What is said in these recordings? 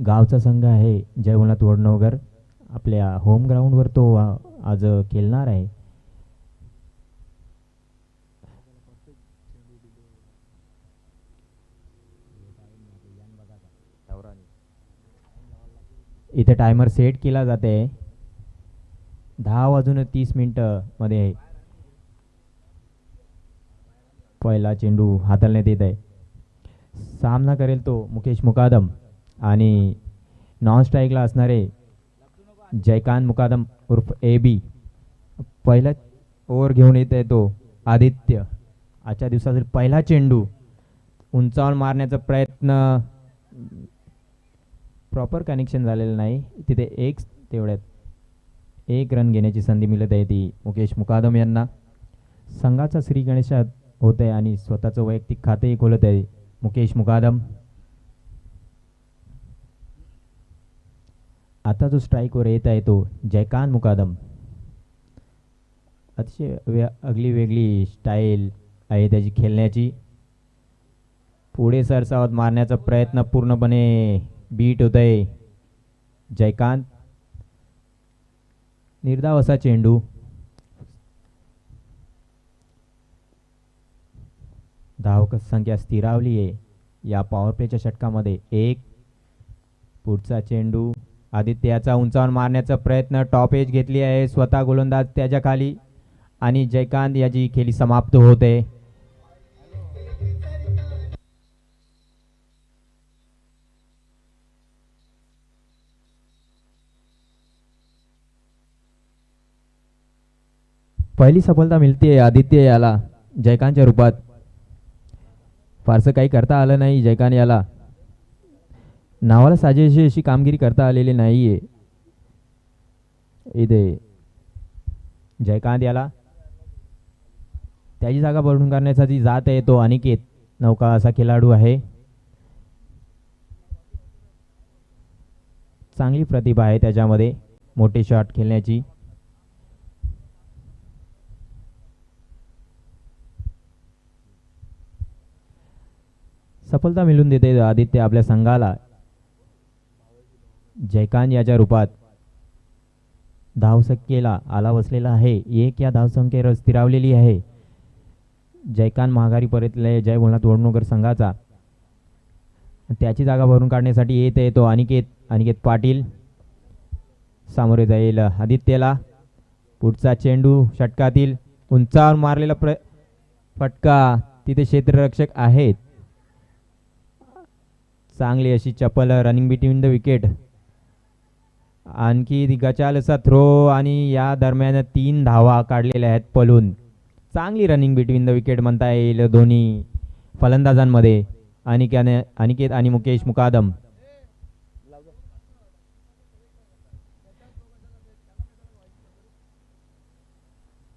गावचा संघ आहे जयवनाथ वडनगर. आपल्या होम ग्राउंडवर तो आज खेळणार आहे. इथे टायमर सेट केला जाते. 10:30 मध्ये पहिला चेंडू हाताळण्यात येत आहे. सामना करेल तो मुकेश मुकादम आणि नॉन स्ट्राईकला असणारे जयकांत मुकादम उर्फ AB. पहिला ओव्हर घेऊन येत आहे तो आदित्य. आजच्या दिवसातील पहिला चेंडू उंचावून मारण्याचा प्रयत्न, प्रॉपर कनेक्शन झालेलं नाही. तिथे तेवढ्यात एक रन घेण्याची संधी मिळत आहे ती मुकेश मुकादम यांना. संघाचा श्री गणेशात होत आहे आणि स्वतःचं वैयक्तिक खातेही खोलत आहे मुकेश मुकादम. आता जो स्ट्राईकवर येत आहे तो जयकांत मुकादम. अतिशय आगली वेगळी स्टाईल आहे त्याची खेळण्याची. पुढे सरसावत मारण्याचा प्रयत्न पूर्णपणे बीट होत आहे जयकांत. निर्धाव असा चेंडू. धावक संख्या स्थिरावली आहे या पॉवर प्लेच्या षटकामध्ये. एक पुढचा चेंडू आदित्याचा उंचावून मारण्याचा प्रयत्न. टॉप एज घेतली आहे स्वतः गोलंदाज त्याच्या खाली आणि जयकांत याची खेळी समाप्त होते. पहिली सफलता मिळते आदित्य याला जयकांतच्या रूपात. फारसं काही करता आलं नाही जयकांत याला. नावाला साजेशी अशी कामगिरी करता आलेली नाहीये इथे जयकांत याला. त्याची जागा भरून करण्यासाठी जात आहे तो अनिकेत नौका असा खेळाडू आहे. चांगली प्रतिभा आहे त्याच्यामध्ये मोठे शॉट खेळण्याची. सफलता मिळवून देते आदित्य आपल्या संघाला जयकांत याच्या रूपात. धावसंख्येला आला बसलेला आहे. एक या धावसंख्येवर स्थिरावलेली आहे. जयकांत माघारी परतले जय भोलानाथ वडनगर संघाचा. त्याची जागा भरून काढण्यासाठी येत आहे तो अनिकेत पाटील. सामोरे जाईल आदित्यला. पुढचा चेंडू षटकातील उंचावर मारलेला फटका. तिथे क्षेत्ररक्षक आहेत. चांगली अशी चपल रनिंग बिटवीन द विकेट. आणखी गचाल असा थ्रो आणि या दरम्यान 3 धावा काढलेल्या आहेत पलून. चांगली रनिंग बिटवीन द विकेट म्हणता येईल दोन्ही फलंदाजांमध्ये अनिकेत आणि मुकेश मुकादम.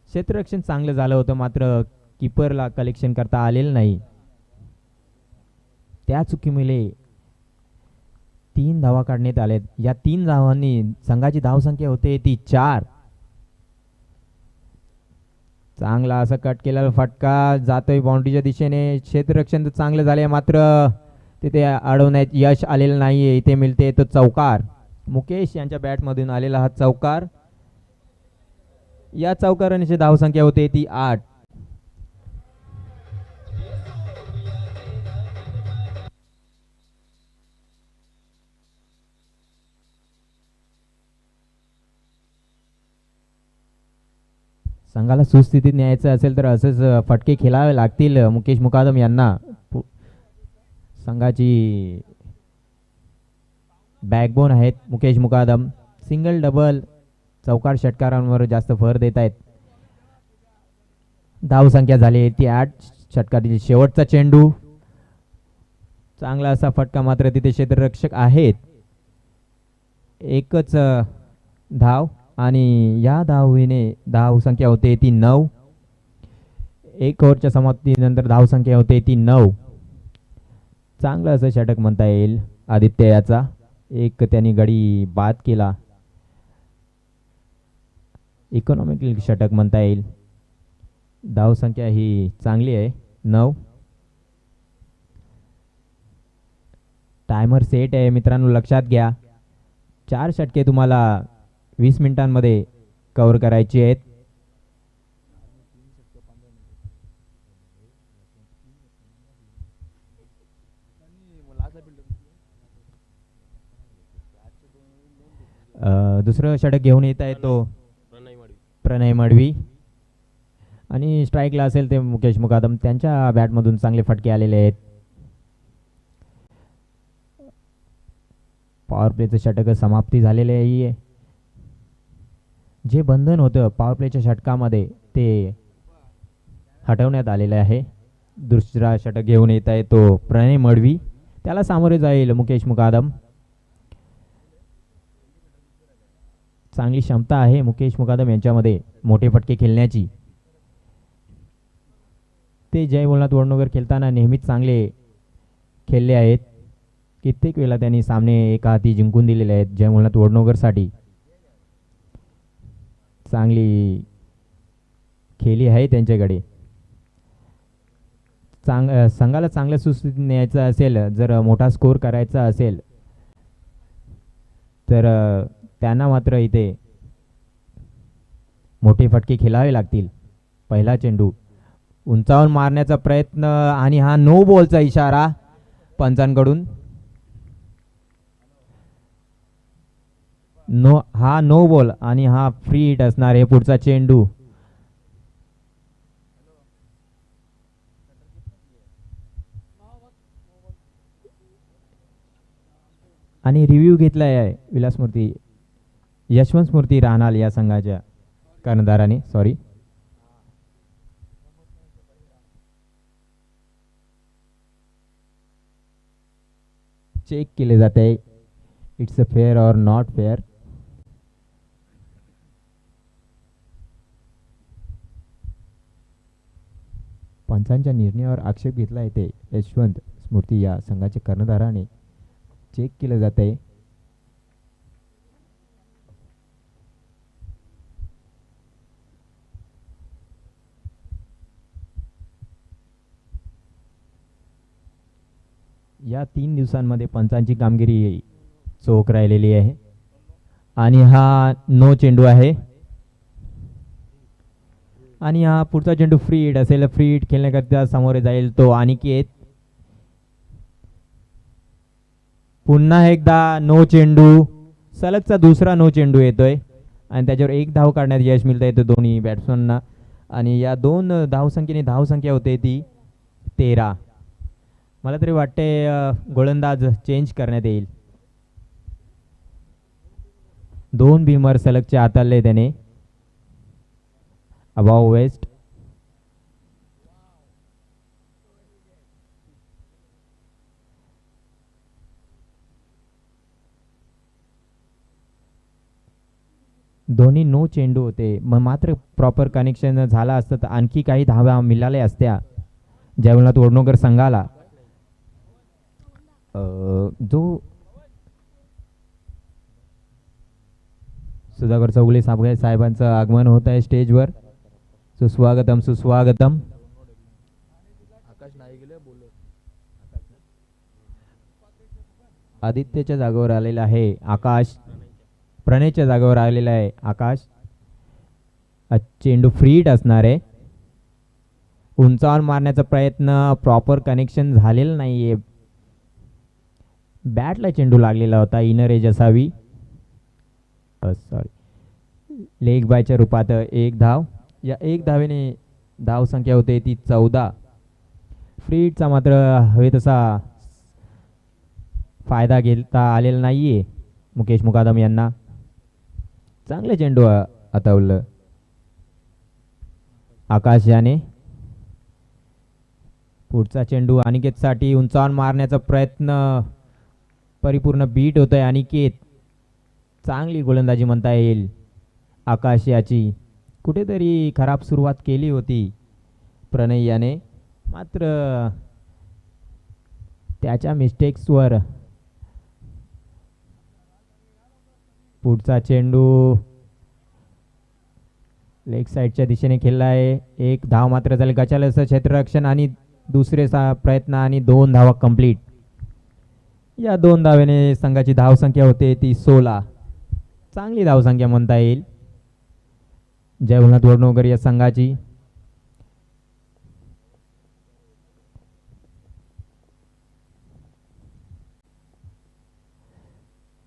क्षेत्ररक्षण चांगलं झालं होतं मात्र किपरला कलेक्शन करता आलेलं नाही. त्या चुकीमुळे 3 धावा काढण्यात आल्यात. या 3 धावांनी संघाची धावसंख्या होते ती 4. चांगला असा कट केलेला फटका जातोय बाउंड्रीच्या दिशेने. क्षेत्ररक्षण चांगलं झाले मात्र तिथे अडवण्यात यश आलेलं नाहीये. इथे मिळते तो चौकार. मुकेश यांच्या बॅटमधून आलेला हा चौकार. या चौकारांची धावसंख्या होते ती 8. संघाला सुस्थितीत न्यायचं असेल तर असेच फटके खेळावे लागतील मुकेश मुकादम यांना. संघाची बॅकबोन आहेत मुकेश मुकादम. सिंगल डबल चौकार षटकारांवर जास्त भर देत आहेत. धावसंख्या झाली ती 8. षटकातील शेवटचा चेंडू. चांगला असा फटका मात्र तिथे क्षेत्ररक्षक आहेत. एकच धाव आणि या धावीने धावसंख्या होते ती 9. 1 ओव्हरच्या समाप्तीनंतर धावसंख्या होते ती 9. चांगलं असं षटक म्हणता येईल आदित्य याचा. एक त्यांनी गडी बाद केला. इकॉनॉमिकल षटक म्हणता येईल. धावसंख्या ही चांगली आहे 9. टायमर सेट आहे मित्रांनो, लक्षात घ्या. 4 षटके तुम्हाला 20 मिनिटांमध्ये कव्हर करायची आहेत. दुसरं षटक घेऊन येत आहे तो प्रणय मडवी आणि स्ट्राईकला असेल ते मुकेश मुकादम. त्यांच्या बॅटमधून चांगले फटके आलेले आहेत. पॉवर प्लेचं षटक समाप्ती झालेले आहे. जे बंधन होतं पॉवर प्लेच्या षटकामध्ये ते हटवण्यात आलेलं आहे. दुसरा षटक घेऊन येत आहे तो प्रणय मडवी, त्याला सामोरे जाईल मुकेश मुकादम. चांगली क्षमता आहे मुकेश मुकादम यांच्यामध्ये मोठे फटके खेळण्याची. ते जय बोलनाथ वडनगर खेळताना नेहमीच चांगले खेळले आहेत. कित्येक वेळा त्यांनी सामने एका हाती जिंकून दिलेले आहेत जय बोलनाथ वडनगरसाठी. चांगली खेळी आहे त्यांच्याकडे. संघाला चांगल्या सुस्थितीत न्यायचं असेल, जर मोठा स्कोर करायचा असेल तर त्यांना मात्र इथे मोठे फटके खेळावे लागतील. पहिला चेंडू उंचावून मारण्याचा प्रयत्न आणि हा नो बॉलचा इशारा पंचांकडून. नो बॉल आणि हा फ्री हिट असणार आहे पुढचा चेंडू. आणि रिव्ह्यू घेतलाय आहे विलासमूर्ती यशवंत स्मृती राहणार या संघाच्या कर्णधाराने. सॉरी, चेक केले जाते इट्स अ फेअर और नॉट फेअर. पंचांच्या निर्णयावर आक्षेप घेतला येते यशवंत स्मृती या संघाच्या कर्णधाराने. चेक केलं जात आहे. या 3 दिवसांमध्ये पंचांची कामगिरी चोख राहिलेली आहे. आणि हा नो चेंडू आहे. आणि हा पुढचा चेंडू फ्री हिट असेल. फ्री हिट खेळण्याकरता समोर जाईल तो अनिकेत. पुन्हा एकदा नो चेंडू, सलगचा दुसरा नो चेंडू येतोय आणि त्याच्यावर 1 धाव काढण्यात यश मिळतं येतं दोन्ही बॅट्समनना. आणि या 2 धावसंख्येने धावसंख्या होते ती 13. मला तरी वाटते गोलंदाज चेंज करण्यात येईल. 2 भीमर सलगचे हाताळले त्याने. Above waste. दोन्ही नो चेंडू होते. मात्र प्रॉपर कनेक्शन झाला असतं तर आणखी काही धावा मिळाल्या असत्या जय बोलनाथ वडनगर संघाला. जो सुधाकर चौगुले साहेबांचं आगमन होत आहे स्टेजवर. सुस्वागतम सुस्वागतम. आदित्यच्या जागेवर आलेला आहे आकाश. प्रणयच्या जागेवर आलेला आहे आकाश. चेंडू फ्री हिट असणार आहे. उंचावून मारण्याचा प्रयत्न, प्रॉपर कनेक्शन झालेलं नाहीये. बॅटला चेंडू लागलेला होता. इनर एज असावी. सॉरी, लेग बायच्या रूपात 1 धाव. या 1 धावेने धावसंख्या होते ती 14. फ्री हिटचा मात्र हवे तसा फायदा घेता आलेला नाहीये मुकेश मुकादम यांना. चांगले चेंडू हातावलं आकाश याने. पुढचा चेंडू अनिकेतसाठी उंचावून मारण्याचा प्रयत्न, परिपूर्ण बीट होत आहे अनिकेत. चांगली गोलंदाजी म्हणता येईल आकाश याची. कुठेतरी खराब सुरुवात केली होती प्रणय याने, मात्र त्याच्या मिस्टेक्सवर पुढचा चेंडू लेग साईडच्या दिशेने खेळला आहे. 1 धाव मात्र झाले. गचालचं क्षेत्ररक्षण आणि दुसरे प्रयत्न आणि 2 धावा कंप्लीट. या 2 धावेने संघाची धावसंख्या होते ती 16. चांगली धावसंख्या म्हणता येईल जय भोलानाथ वडनोगर या संघाची.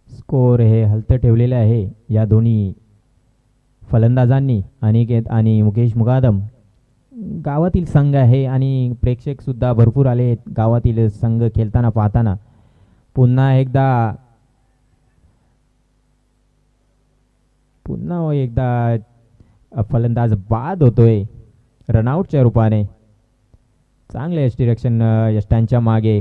स्कोर हे हलतं ठेवलेले आहे या दोन्ही फलंदाजांनी. अनिकेत आणि मुकेश मुकादम गावातील संघ आहे आणि प्रेक्षक सुद्धा भरपूर आले गावातील संघ खेळताना पाहताना. पुन्हा एकदा फलंदाज बाद होतोय रनआउटच्या रूपाने. चांगले यष्टिरक्षण यष्टांच्या मागे.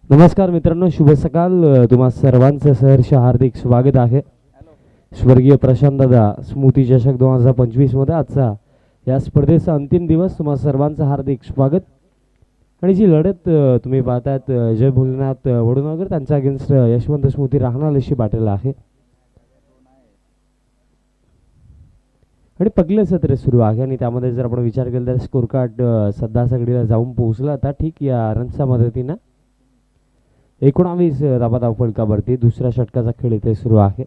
नमस्कार मित्रांनो, शुभ सकाळ. तुम्हा सर्वांचं सहर्ष हार्दिक स्वागत आहे स्वर्गीय प्रशांत दादा स्मृती चषक 2025 मध्ये. आजचा या स्पर्धेचा अंतिम दिवस. तुम्हा सर्वांचं हार्दिक स्वागत. आणि जी लढत तुम्ही पाहतात जय भोलेनाथ वडनगर त्यांच्या अगेन्स्ट यशवंत स्मृती राहणार अशी बाटल आहे. आणि पहिलं सत्र सुरू आहे आणि त्यामध्ये जर आपण विचार केला तर स्कोर कार्ड सध्या सगळीला जाऊन पोहोचला आता. ठीक या रनच्या मदतीनं 19 धावा फलकावरती दुसऱ्या षटकाचा खेळ इथे सुरू आहे.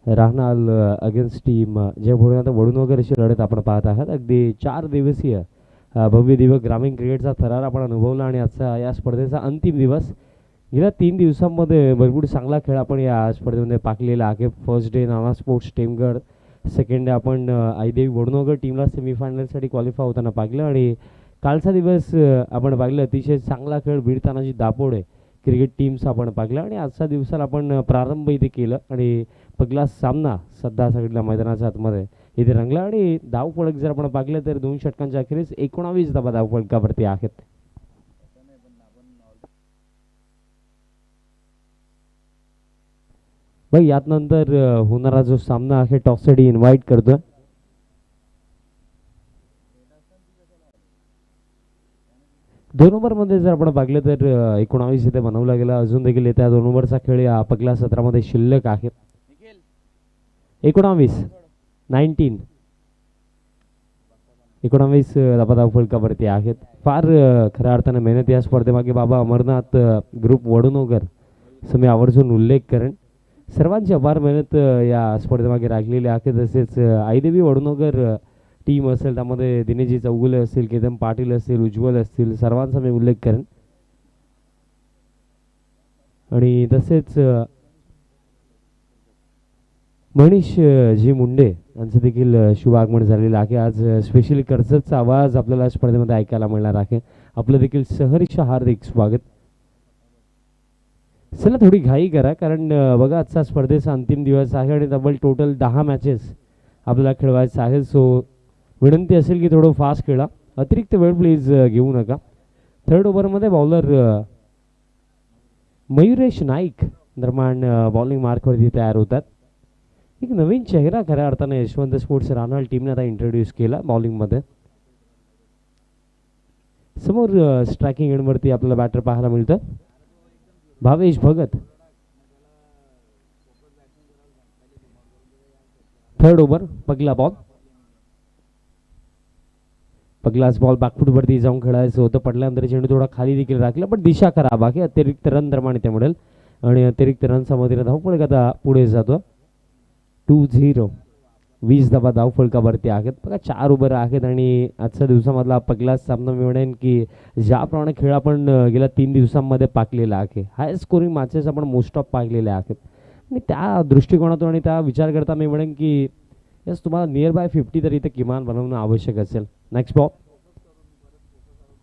राहणार अगेन्स्ट टीम जय भोलेनाथ वडनगर अशी लढत आपण पाहत आहात. अगदी 4 दिवसीय भव्य दिव्य ग्रामीण क्रिकेटचा थरार आपण अनुभवला आणि आजचा या स्पर्धेचा अंतिम दिवस. गेल्या 3 दिवसांमध्ये भरपूर चांगला खेळ आपण या स्पर्धेमध्ये पाकलेला आहे. फर्स्ट डे नाना स्पोर्ट्स टेमगड, सेकंड डे आपण आईदेवी वडनगर टीमला सेमीफायनलसाठी क्वालिफाय होताना पाहिलं आणि कालचा दिवस आपण पाहिलं अतिशय चांगला खेळ भिडतानाची दापोडे क्रिकेट टीम्स आपण पाहिलं आणि आजच्या दिवसाला आपण प्रारंभ इथे केलं आणि पहिला सामना सध्या सगळ्या मैदानाच्या आतमध्ये इथे रंगला आणि धावफलक जर आपण पाहिलं तर 2 षटकांच्या अखेरीस 19 धावा धावफलकावरती आहेत. भाई यात नंतर होणारा जो सामना आहे टॉससाठी इन्व्हाइट करतोय. दोन ओव्हरमध्ये जर आपण पाहिलं तर 19 इथे बनवला गेला. अजून देखील येत्या 2 ओव्हरचा खेळ या पहिल्या सत्रामध्ये शिल्लक आहे. 19 धावा फलकावरती आहेत. फार खऱ्या अर्थाने मेहनत या स्पर्धेमागे बाबा अमरनाथ ग्रुप वडनगर असं मी आवर्जून उल्लेख करेन. सर्वांची अपार मेहनत या स्पर्धेमागे राखलेली आहे. तसेच आईदेवी वडनगर टीम असेल त्यामध्ये दिनेशजी चौगुले असतील, केतन पाटील असतील, उज्ज्वल असतील, सर्वांचा मी उल्लेख करेन. आणि तसेच मनीष जी मुंडे यांचं देखील शुभ आगमन झालेलं आहे. आज स्पेशली कर्जतचा आवाज आपल्याला स्पर्धेमध्ये ऐकायला मिळणार आहे. आपलं देखील सहर्ष हार्दिक स्वागत. चला थोडी घाई करा कारण बघा आजचा स्पर्धेचा अंतिम दिवस आहे आणि तब्बल टोटल 10 मॅचेस आपल्याला खेळवायचं आहे. सो विनंती असेल की थोडं फास्ट खेळा, अतिरिक्त वेळ प्लीज घेऊ नका. थर्ड ओव्हरमध्ये बॉलर मयुरेश नाईक दरम्यान बॉलिंग मार्कवरती तयार होतात. एक नवीन चेहरा खऱ्या अर्थाने यशवंत स्पोर्ट्स राहणार टीमने आता इंट्रोड्यूस केला बॉलिंगमध्ये. समोर स्ट्रायकिंग एंडवरती आपल्याला बॅटर पाहायला मिळतं भावेश भगत. थर्ड ओव्हर पहिला बॉल. पगलाच बॉल बॅकफूटवरती जाऊन खेळायचं होतं, पडल्यानंतर चेंडू थोडा खाली देखील राखला, पण दिशा खराब आहे. अतिरिक्त रन दरम्यान ते मिळेल आणि अतिरिक्त रन समोर धावफलक आता पुढे जातो. 2-0 20 धावा धावफलकावरती आहेत. बघा 4 ओव्हर आहेत आणि आजच्या दिवसामधला पगलाच सामना मी म्हणेन की ज्याप्रमाणे खेळ आपण गेल्या 3 दिवसांमध्ये पाकलेला आहे, हाय स्कोरिंग मॅचेस आपण मोस्ट ऑफ पाहिलेले आहेत आणि त्या दृष्टिकोनातून आणि त्या विचार करता मी म्हणेन की यस तुम्हाला नियर बाय 50 तरी इथे किमान बनवणं आवश्यक असेल. नेक्स्ट बॉल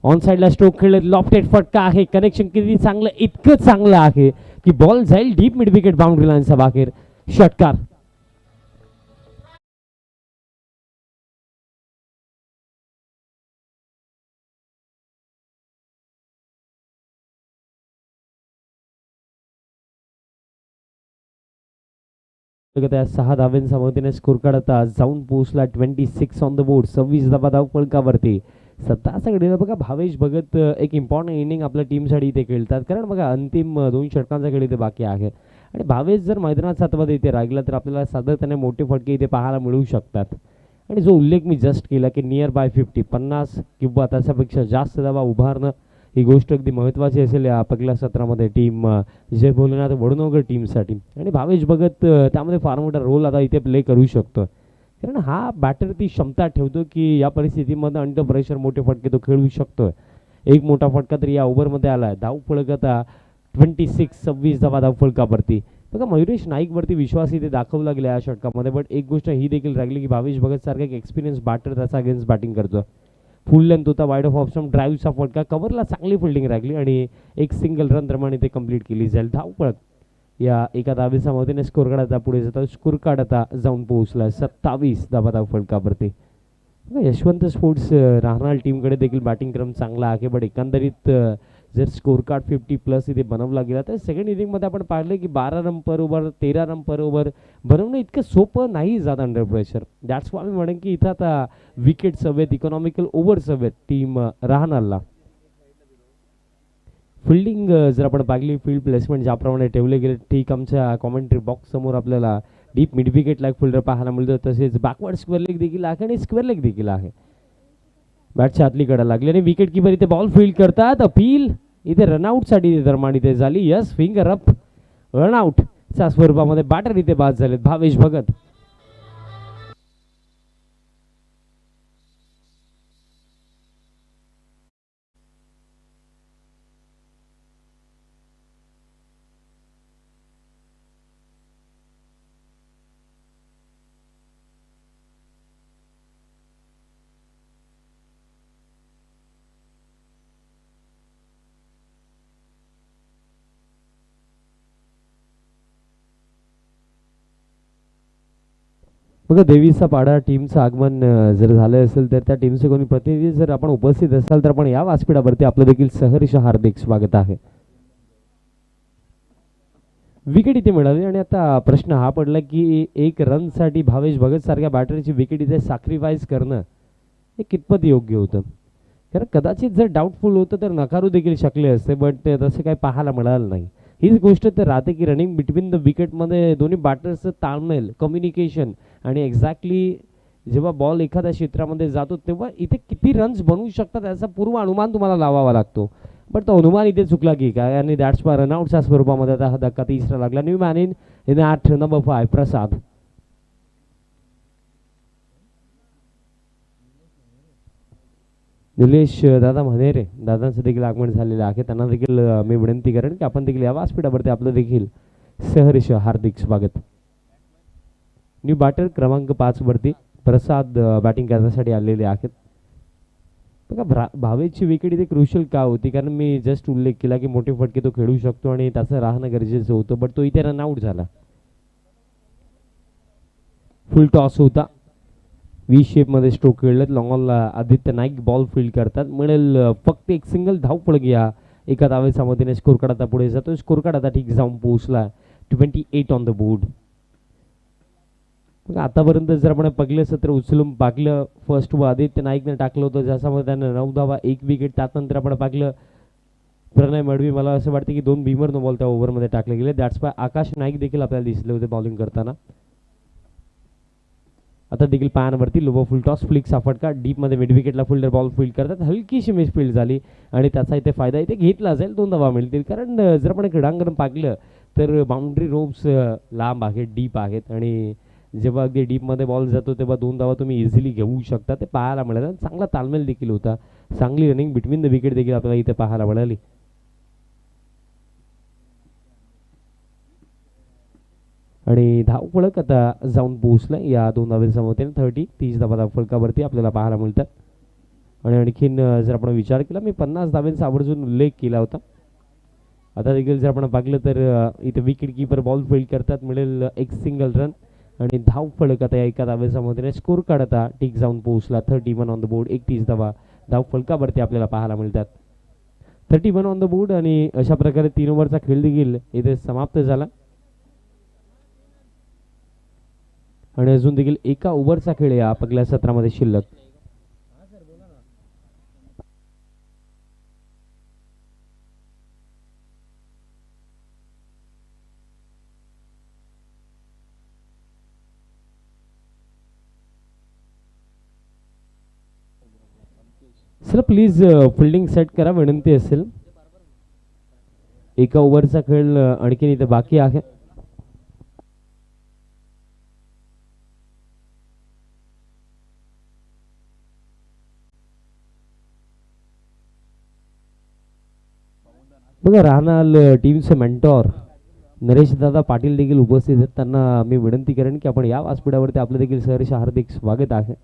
ऑन साईडला स्ट्रोक खेळले, लॉफ्टेड फटका आहे. कनेक्शन किती चांगलं, इतकं चांगलं आहे की बॉल जाईल डीप मिड विकेट बाउंड्री लाईनचा बाहेर. षटकार त्या 6 धाव्यांच्या मदतीने स्कोर काढता जाऊन पोहोचला 26 ऑन द बोर्ड. 26 धावा धावफलकावरती. सध्याकडे बघा भावेश भगत एक इम्पॉर्टंट इनिंग आपल्या टीमसाठी इथे खेळतात, कारण बघा अंतिम 2 षटकांचा खेळ इथे बाकी आहे आणि भावेश जर मैदानात सातवाद इथे राहिला तर आपल्याला सातत्याने मोठे फटके इथे पाहायला मिळू शकतात. आणि जो उल्लेख मी जस्ट केला की नियर बाय 50 किंवा त्याच्यापेक्षा जास्त धावा उभारणं ही गोष्ट अगदी महत्त्वाची असेल या पहिल्या सत्रामध्ये टीम जे बोलणार वडनगर टीमसाठी. आणि भावेश भगत त्यामध्ये फार मोठा रोल आता इथे प्ले करू शकतो, कारण हा बॅटर ती क्षमता ठेवतो की या परिस्थितीमध्ये अंडर प्रेशर मोठे फटके तो खेळू शकतो. एक मोठा फटका तरी या ओव्हरमध्ये आला आहे. धावफलक आता 26 धावा धावफलकावरती. बघा मयुरेश नाईकवरती विश्वास इथे दाखवला गेला या षटकामध्ये, बट एक गोष्ट ही देखील राहिली की भावेश भगत सारखा एक एक्सपिरियन्स बॅटर त्याचा अगेन्स्ट बॅटिंग करतो. फुल लेंथ होता, वाईड ऑफ ऑप्शन ड्राईव्हचा फटका, कव्हरला चांगली फिल्डिंग राखली आणि एक सिंगल रन प्रमाणे ते कंप्लीट केली जाईल. धावफलक या एका धावेच्या मदतीने स्कोर काढता पुढे जातो. स्कोर काढता जाऊन पोहोचला 27 धावा धावफलकावरती. यशवंत स्पोर्ट्स राहणार टीमकडे देखील बॅटिंग क्रम चांगला आहे, बट एकंदरीत जर स्कोर कार्ड 50+ इथे बनवला गेला तर सेकंड इनिंगमध्ये आपण पाहिलं की 12 रन पर ओव्हर 13 रन पर ओव्हर बनवणं इतकं सोपं नाही जात अंडर प्रेशर. दॅट्स वाय मी म्हणेन की इथं आता विकेट्स हवेत, इकॉनॉमिकल ओव्हर्स हवेत टीम राहणारला. फिल्डिंग जर आपण पाहिली, फील्ड प्लेसमेंट ज्याप्रमाणे ठेवले गेले ठीक आमच्या कॉमेंट्री बॉक्स समोर आपल्याला deep mid wicket like fielder पाहायला मिळतो, तसेच बॅकवर्ड स्क्वेअर लेग देखील आहे आणि स्क्वेअर लेग देखील आहे. बॅटच्या आतली कडा लागली आणि विकेट किपर इथे बॉल फील्ड करतात. अपील इथे रनआउटसाठी दरम्यान इथे झाली. यस फिंगर अप रनआउट च्या स्वरूपामध्ये बॅटर इथे बाद झालेत भावेश भगत. बघा देवीचा पाडा टीमचं आगमन जर झालं असेल तर त्या टीमचे कोणी प्रतिनिधी जर आपण उपस्थित असाल तर आपण या व्यासपीठावरती आपलं देखील सहर्ष हार्दिक स्वागत आहे. विकेट इथे मिळाली आणि आता प्रश्न हा पडला की एक रनसाठी भावेश भगत सारख्या बॅटरची विकेट इथे सॅक्रिफाईस करणं हे कितपत योग्य होतं, कारण कदाचित जर डाऊटफुल होतं तर नकारू देखील शकले असते, बट तसं काही पाहायला मिळालं नाही. हीच गोष्ट तर राहते की रनिंग बिटवीन द विकेटमध्ये दोन्ही बॅटर्सचं ताळमेल, कम्युनिकेशन आणि एक्झॅक्टली जेव्हा बॉल एखाद्या क्षेत्रामध्ये जातो तेव्हा इथे किती रन्स बनवू शकतात याचा पूर्व अनुमान तुम्हाला लावावा लागतो, बट तो अनुमान इथे चुकला की काय आणि दॅट्स वाय रनआउटच्या स्वरूपामध्ये आता हा धक्का तिसरा लागला. New man in at number 5 प्रसाद. निलेश दादा म्हणे दादांचं देखील आगमन झालेलं आहे, त्यांना देखील मी विनंती करेन की आपण देखील या व्यासपीठावरती आपलं देखील सहर्ष हार्दिक स्वागत. न्यू बॅटर क्रमांक 5 वरती प्रसाद बॅटिंग करण्यासाठी आलेले आहेत. बघा भावेशची विकेट इथे क्रुशियल का होती, कारण मी जस्ट उल्लेख केला की मोठे फटके तो खेळू शकतो आणि त्याचं राहणं गरजेचं होतं, बट तो इथे रनआउट झाला. फुल टॉस होता, व्ही शेपमध्ये स्ट्रोक खेळलेत. लॉंगॉनला आदित्य नाईक बॉल फील्ड करतात. मिळेल फक्त एक सिंगल धावफलक या एका धावेच्या मदतीने स्कोर काढता पुढे जातो. स्कोर काढता ठीक जाऊन पोहोचला 28 ऑन द बोर्ड. बघा आतापर्यंत जर आपण पहिलं सत्र उचलून पाकलं, फर्स्ट व आदित्य नाईकने टाकलं होतं ज्याच्यामध्ये त्यानं 9 धावा 1 विकेट. त्यानंतर आपण पाकलं प्रणय मडवी, मला असं वाटतं की 2 भीमर नो बॉल त्या ओव्हरमध्ये टाकले गेले. दॅट्स वाय आकाश नाईक देखील आपल्याला दिसले होते बॉलिंग करताना. आता देखील पायांवरती लो फुल टॉस फ्लिकचा फटका डीपमध्ये मिड विकेटला फिल्डर बॉल फील्ड करतात. हलकीशी मिसफील्ड झाली आणि त्याचा इथे फायदा इथे घेतला जाईल. 2 धावा मिळतील. कारण जर आपण क्रीडांगण पाहिलं तर बाउंड्री रोप्स लांब आहेत, डीप आहेत आणि जेव्हा अगदी डीपमध्ये बॉल जातो तेव्हा 2 धावा तुम्ही इझिली घेऊ शकता. ते पाहायला मिळालं. चांगला तालमेल देखील होता. चांगली रनिंग बिटवीन द विकेट देखील आपल्याला इथे पाहायला मिळाली. आणि धावफलक आता जाऊन पोहोचला या 2 धावांच्या मदतीने 30 धावा धावफलकावरती आपल्याला पाहायला मिळतात. आणि आणखीन जर आपण विचार केला मी 50 धावांचा आवर्जून उल्लेख केला होता. आता देखील जर आपण पाहिलं तर इथे विकेट कीपर बॉल फील्ड करतात. मिळेल एक सिंगल रन आणि धावफलक आता एका धावेच्या मदतीने स्कोर कार्ड आता टिक जाऊन पोहोचला. 31 ऑन द बोर्ड. 31 धावा धावफलकावरती आपल्याला पाहायला मिळतात. 31 ऑन द बोर्ड आणि अशा प्रकारे 3 ओव्हरचा खेळ देखील इथे समाप्त झाला. आणि अजून देखील एका ओव्हरचा खेळ या पहिल्या सत्रामध्ये शिल्लक. सर प्लीज फिल्डिंग सेट करा विनंती असेल. एका ओव्हरचा खेळ आणखीन इथे बाकी आहे. बघा राहणार टीमचे मेंटॉर नरेश दादा पाटील देखील उपस्थित आहेत. त्यांना मी विनंती करेन की आपण या व्यासपीठावरती आपलं देखील सहर्ष हार्दिक स्वागत आहे.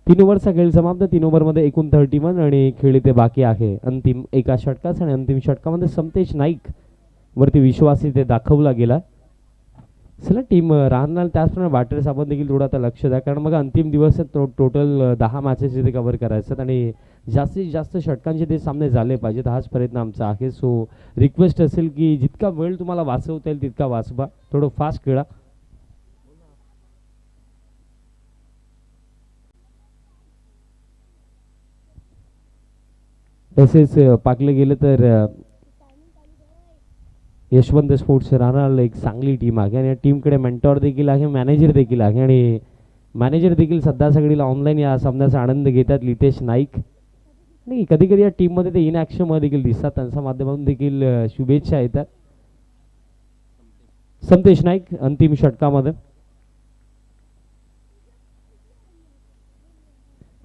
तीन ओव्हरचा खेळ समाप्त. 3 ओव्हरमध्ये एकूण 31 आणि खेळ इथे बाकी आहे. अंतिम एका षटकास आणि अंतिम षटकामध्ये समतेश नाईक वरती विश्वास इथे दाखवला गेला. चला टीम राहणार त्याचप्रमाणे बॅटर्स आपण देखील थोडं आता लक्ष द्या. कारण मग अंतिम दिवस टोटल 10 मॅचेस इथे कव्हर करायचे आणि जास्तीत जास्त षटकांचे ते सामने झाले पाहिजेत. हाच प्रयत्न आमचा आहे. सो रिक्वेस्ट असेल की जितका वेळ तुम्हाला वाचवता येईल तितका वाचवा. थोडं फास्ट खेळा. तसेच पाकलं गेलं तर यशवंत स्पोर्ट्स राहणार एक चांगली टीम आहे आणि या टीमकडे मेंटॉर देखील आहे, मॅनेजर देखील आहे आणि मॅनेजर देखील सध्या सगळीला ऑनलाईन या सामन्याचा आनंद घेतात. लितेश नाईक आणि कधी कधी या टीममध्ये ते इन ॲक्शनमध्ये देखील दिसतात. त्यांच्या माध्यमातून देखील शुभेच्छा येतात. समतेश नाईक अंतिम षटकामध्ये.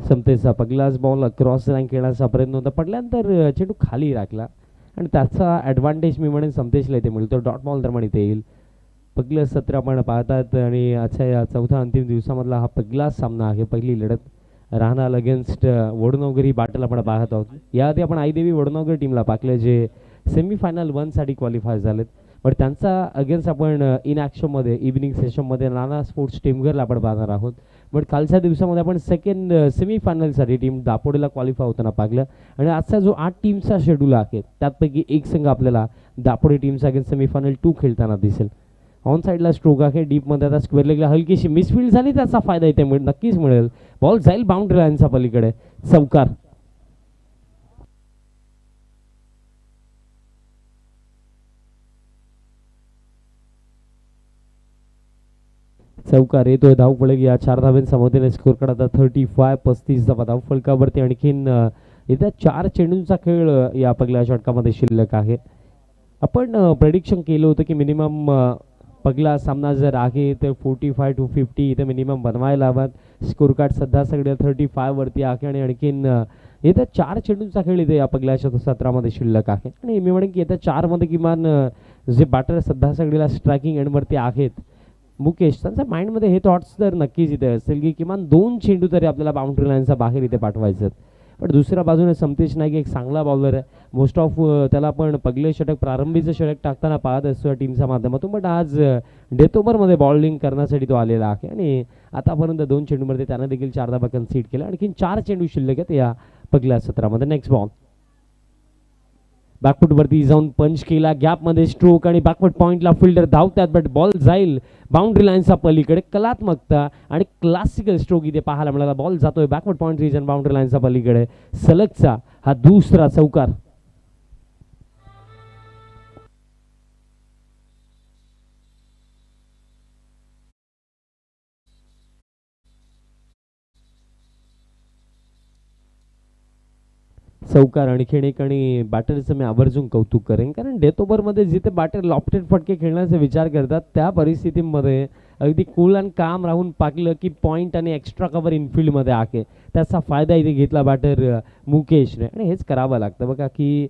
समतेशचा पहिलाच बॉल क्रॉस लाईन खेळण्याचा प्रयत्न होता. पडल्यानंतर चेंडू खाली राखला आणि त्याचा ॲडव्हान्टेज मी म्हणेन समतेशला इथे मिळतो. डॉट बॉल दरम्यान इथे येईल. पहिलं सत्र आपण पाहतात आणि आजच्या या चौथ्या अंतिम दिवसामधला हा पहिलाच सामना आहे. पहिली लढत राहणार अगेन्स्ट वडनगर ही बॅटल आपण पाहत आहोत. याआधी आपण आईदेवी वडनगर टीमला पाहिलं जे सेमीफायनल 1 साठी क्वालिफाय झालेत. बट त्यांचा अगेन्स्ट आपण इन ॲक्शनमध्ये इव्हिनिंग सेशनमध्ये नाना स्पोर्ट्स टीमगरला आपण पाहणार आहोत. बट कालच्या दिवसामध्ये आपण सेकंड सेमीफायनलसाठी टीम दापोडेला क्वालिफाय होताना पाहिलं आणि आजचा जो 8 टीमचा शेड्यूल आहे त्यापैकी एक संघ आपल्याला दापोडे टीमचा अगेन्स्ट सेमीफायनल 2 खेळताना दिसेल. ऑन साईडला स्ट्रोक आहे. डीपमध्ये आता स्क्वेअर लेगला हलकीशी मिसफील्ड झाली. त्याचा फायदा इथे नक्कीच मिळेल. बॉल जाईल बाउंड्री लाईनच्या पलीकडे. चौकार. चौकार येतोय. धावफलक या 4 धावांच्या मदतीने स्कोर काढता 35 35 धावा धावफलकावरती. आणखीन येत्या 4 चेंडूंचा खेळ या पहिल्या षटकामध्ये शिल्लक आहे. आपण प्रेडिक्शन केलं होतं की मिनिमम पहिला सामना जर आहे तर 45 to 50 इथे मिनिमम बनवायला हवा. स्कोर कार्ड सध्या सगळे 35 वरती आहे आणि आणखीन येत्या 4 चेंडूंचा खेळ इथे या पहिल्या सत्रामध्ये शिल्लक आहे. आणि मी म्हणेन की येत्या 4 मध्ये किमान जे बॅटर सध्या सगळेला स्ट्रायकिंग एंडवरती आहेत मुकेश त्यांच्या माइंडमध्ये हे थॉट्स तर नक्कीच इथे असेल की किमान 2 चेंडू तरी आपल्याला बाउंड्री लाईनचा बाहेर इथे पाठवायचं. पण दुसऱ्या बाजूने समतेश नाईक एक चांगला बॉलर आहे. मोस्ट ऑफ त्याला आपण पहिले षटक प्रारंभीचं षटक टाकताना पाहत असतो या टीमच्या माध्यमातून. बट आज डेथ ओव्हरमध्ये बॉलिंग करण्यासाठी तो आलेला आहे आणि आतापर्यंत 2 चेंडूमध्ये त्यानं देखील 4 धावा कन्सीड केल्या. आणखीन 4 चेंडू शिल्लक आहेत या पहिल्या सत्रामध्ये. नेक्स्ट बॉल बॅकफूट वरती जाऊन पंच केला. गॅपमध्ये स्ट्रोक आणि बॅकफूट पॉइंटला फिल्डर धावतात. बट बॉल जाईल बाउंड्री लाईनच्या पलीकडे. कलात्मकता आणि क्लासिकल स्ट्रोक इथे पाहायला मिळाला. बॉल जातोय बॅकफूट पॉइंट रिजन बाउंड्री लाईनच्या पलीकडे. सलगचा हा दुसरा चौकार. चौकार आणखीन एक आणि बॅटरचं मी आवर्जून कौतुक करेन, कारण डेथ ओव्हरमध्ये जिथे बॅटर लॉफ्टेड फटके खेळण्याचा विचार करतात त्या परिस्थितीमध्ये अगदी कूल आणि काम राहून पाकलं की पॉईंट आणि एक्स्ट्रा कव्हर इनफिल्डमध्ये आहे, त्याचा फायदा इथे घेतला बॅटर मुकेशने. आणि हेच करावं लागतं बघा की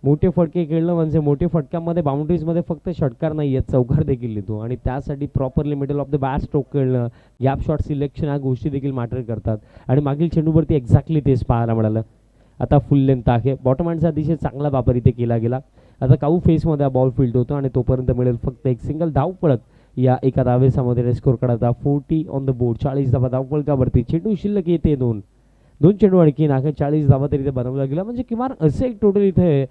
मोठे फटके खेळणं म्हणजे मोठे फटक्यांमध्ये बाउंड्रीजमध्ये फक्त षटकार नाही आहेत, चौकार देखील लिहितो आणि त्यासाठी properly middle of the bat stroke खेळणं, गॅप शॉट सिलेक्शन ह्या गोष्टी देखील मॅटर करतात. आणि मागील चेंडूवरती एक्झॅक्टली तेच पाहायला मिळालं. आता फुल लेंथ आहे, बॉटम हँडचा अतिशय चांगला वापर इथे केला गेला. आता काऊ फेसमध्ये हा बॉल फील्ड होतो आणि तोपर्यंत मिळेल फक्त एक सिंगल धाव पळत या एका धावेसामध्ये स्कोर काढायचा 40 ऑन द बोर्ड. 40 धावा धावपळकावरती, चेंडू शिल्लक येते दोन चेंडू आणखी नाके 40 धावा तरी इथे बनवला गेला. म्हणजे किमान असे एक टोटल इथे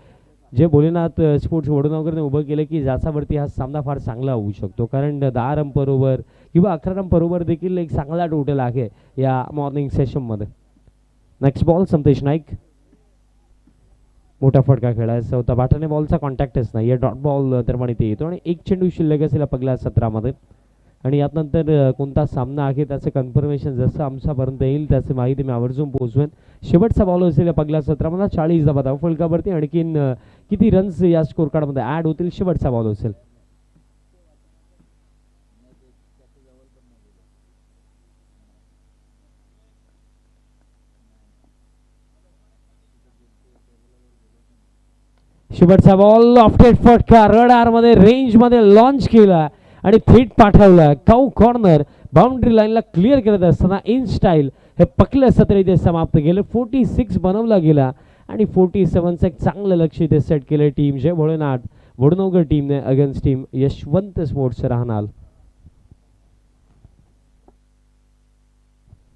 जे भोलेनाथ स्पोर्ट्स वडोदराने उभं केलं की ज्याच्यावरती हा सामना फार चांगला होऊ शकतो, कारण 10 रन पर ओव्हर किंवा 11 रन पर ओव्हर देखील एक चांगला टोटल आहे या मॉर्निंग सेशनमध्ये. नेक्स्ट बॉल संतेश नाईक, मोठा फटका खेळायचा होता, बाटाने बॉलचा कॉन्टॅक्टच नाही आहे, डॉट बॉल तर पण इथे येतो आणि एक चेंडू शिल्लक असेल पहिल्या सत्रामध्ये. आणि यानंतर कोणता सामना आहे त्याचं कन्फर्मेशन जसं आमच्यापर्यंत येईल त्याची माहिती मी आवर्जून पोहोचवेन. शेवटचा बॉल असेल पहिल्या सत्रामध्ये 40 धावा धावफलकावरती, आणखीन किती रन्स या स्कोर कार्डमध्ये ॲड होतील शेवटचा बॉल असेल. शेवटचा बॉल लॉफ्टेड फटका रडारमध्ये रेंजमध्ये लॉन्च केला आणि थेट पाठवला काऊ कॉर्नर. बाउंड्री लाईनला क्लिअर करत असताना इन स्टाईल हे पकलं सत्र इथे समाप्त केलं. 46 बनवला गेला आणि 47चं एक चांगलं लक्ष इथे सेट केलं टीम जय भोलेनाथ वडनगर टीमने अगेन्स्ट टीम यशवंत स्पोर्ट्स राहणार.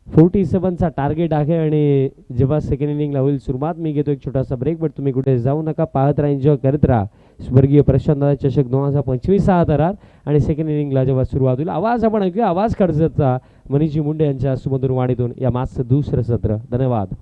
47चा टार्गेट आहे आणि जेव्हा सेकंड इनिंगला होईल सुरुवात मी घेतो एक छोटासा ब्रेक, बट तुम्ही कुठे जाऊ नका, पाहत राहा, एन्जॉय करत राहा. स्वर्गीय प्रशांत चषक 2025 हा थरार आणि सेकंड इनिंगला जेव्हा सुरुवात होईल आवाज आपण ऐकूया, आवाज कर्जतचा मनीषजी मुंडे यांच्या सुमधुर वाणीतून या मागचं दुसरं सत्र. धन्यवाद.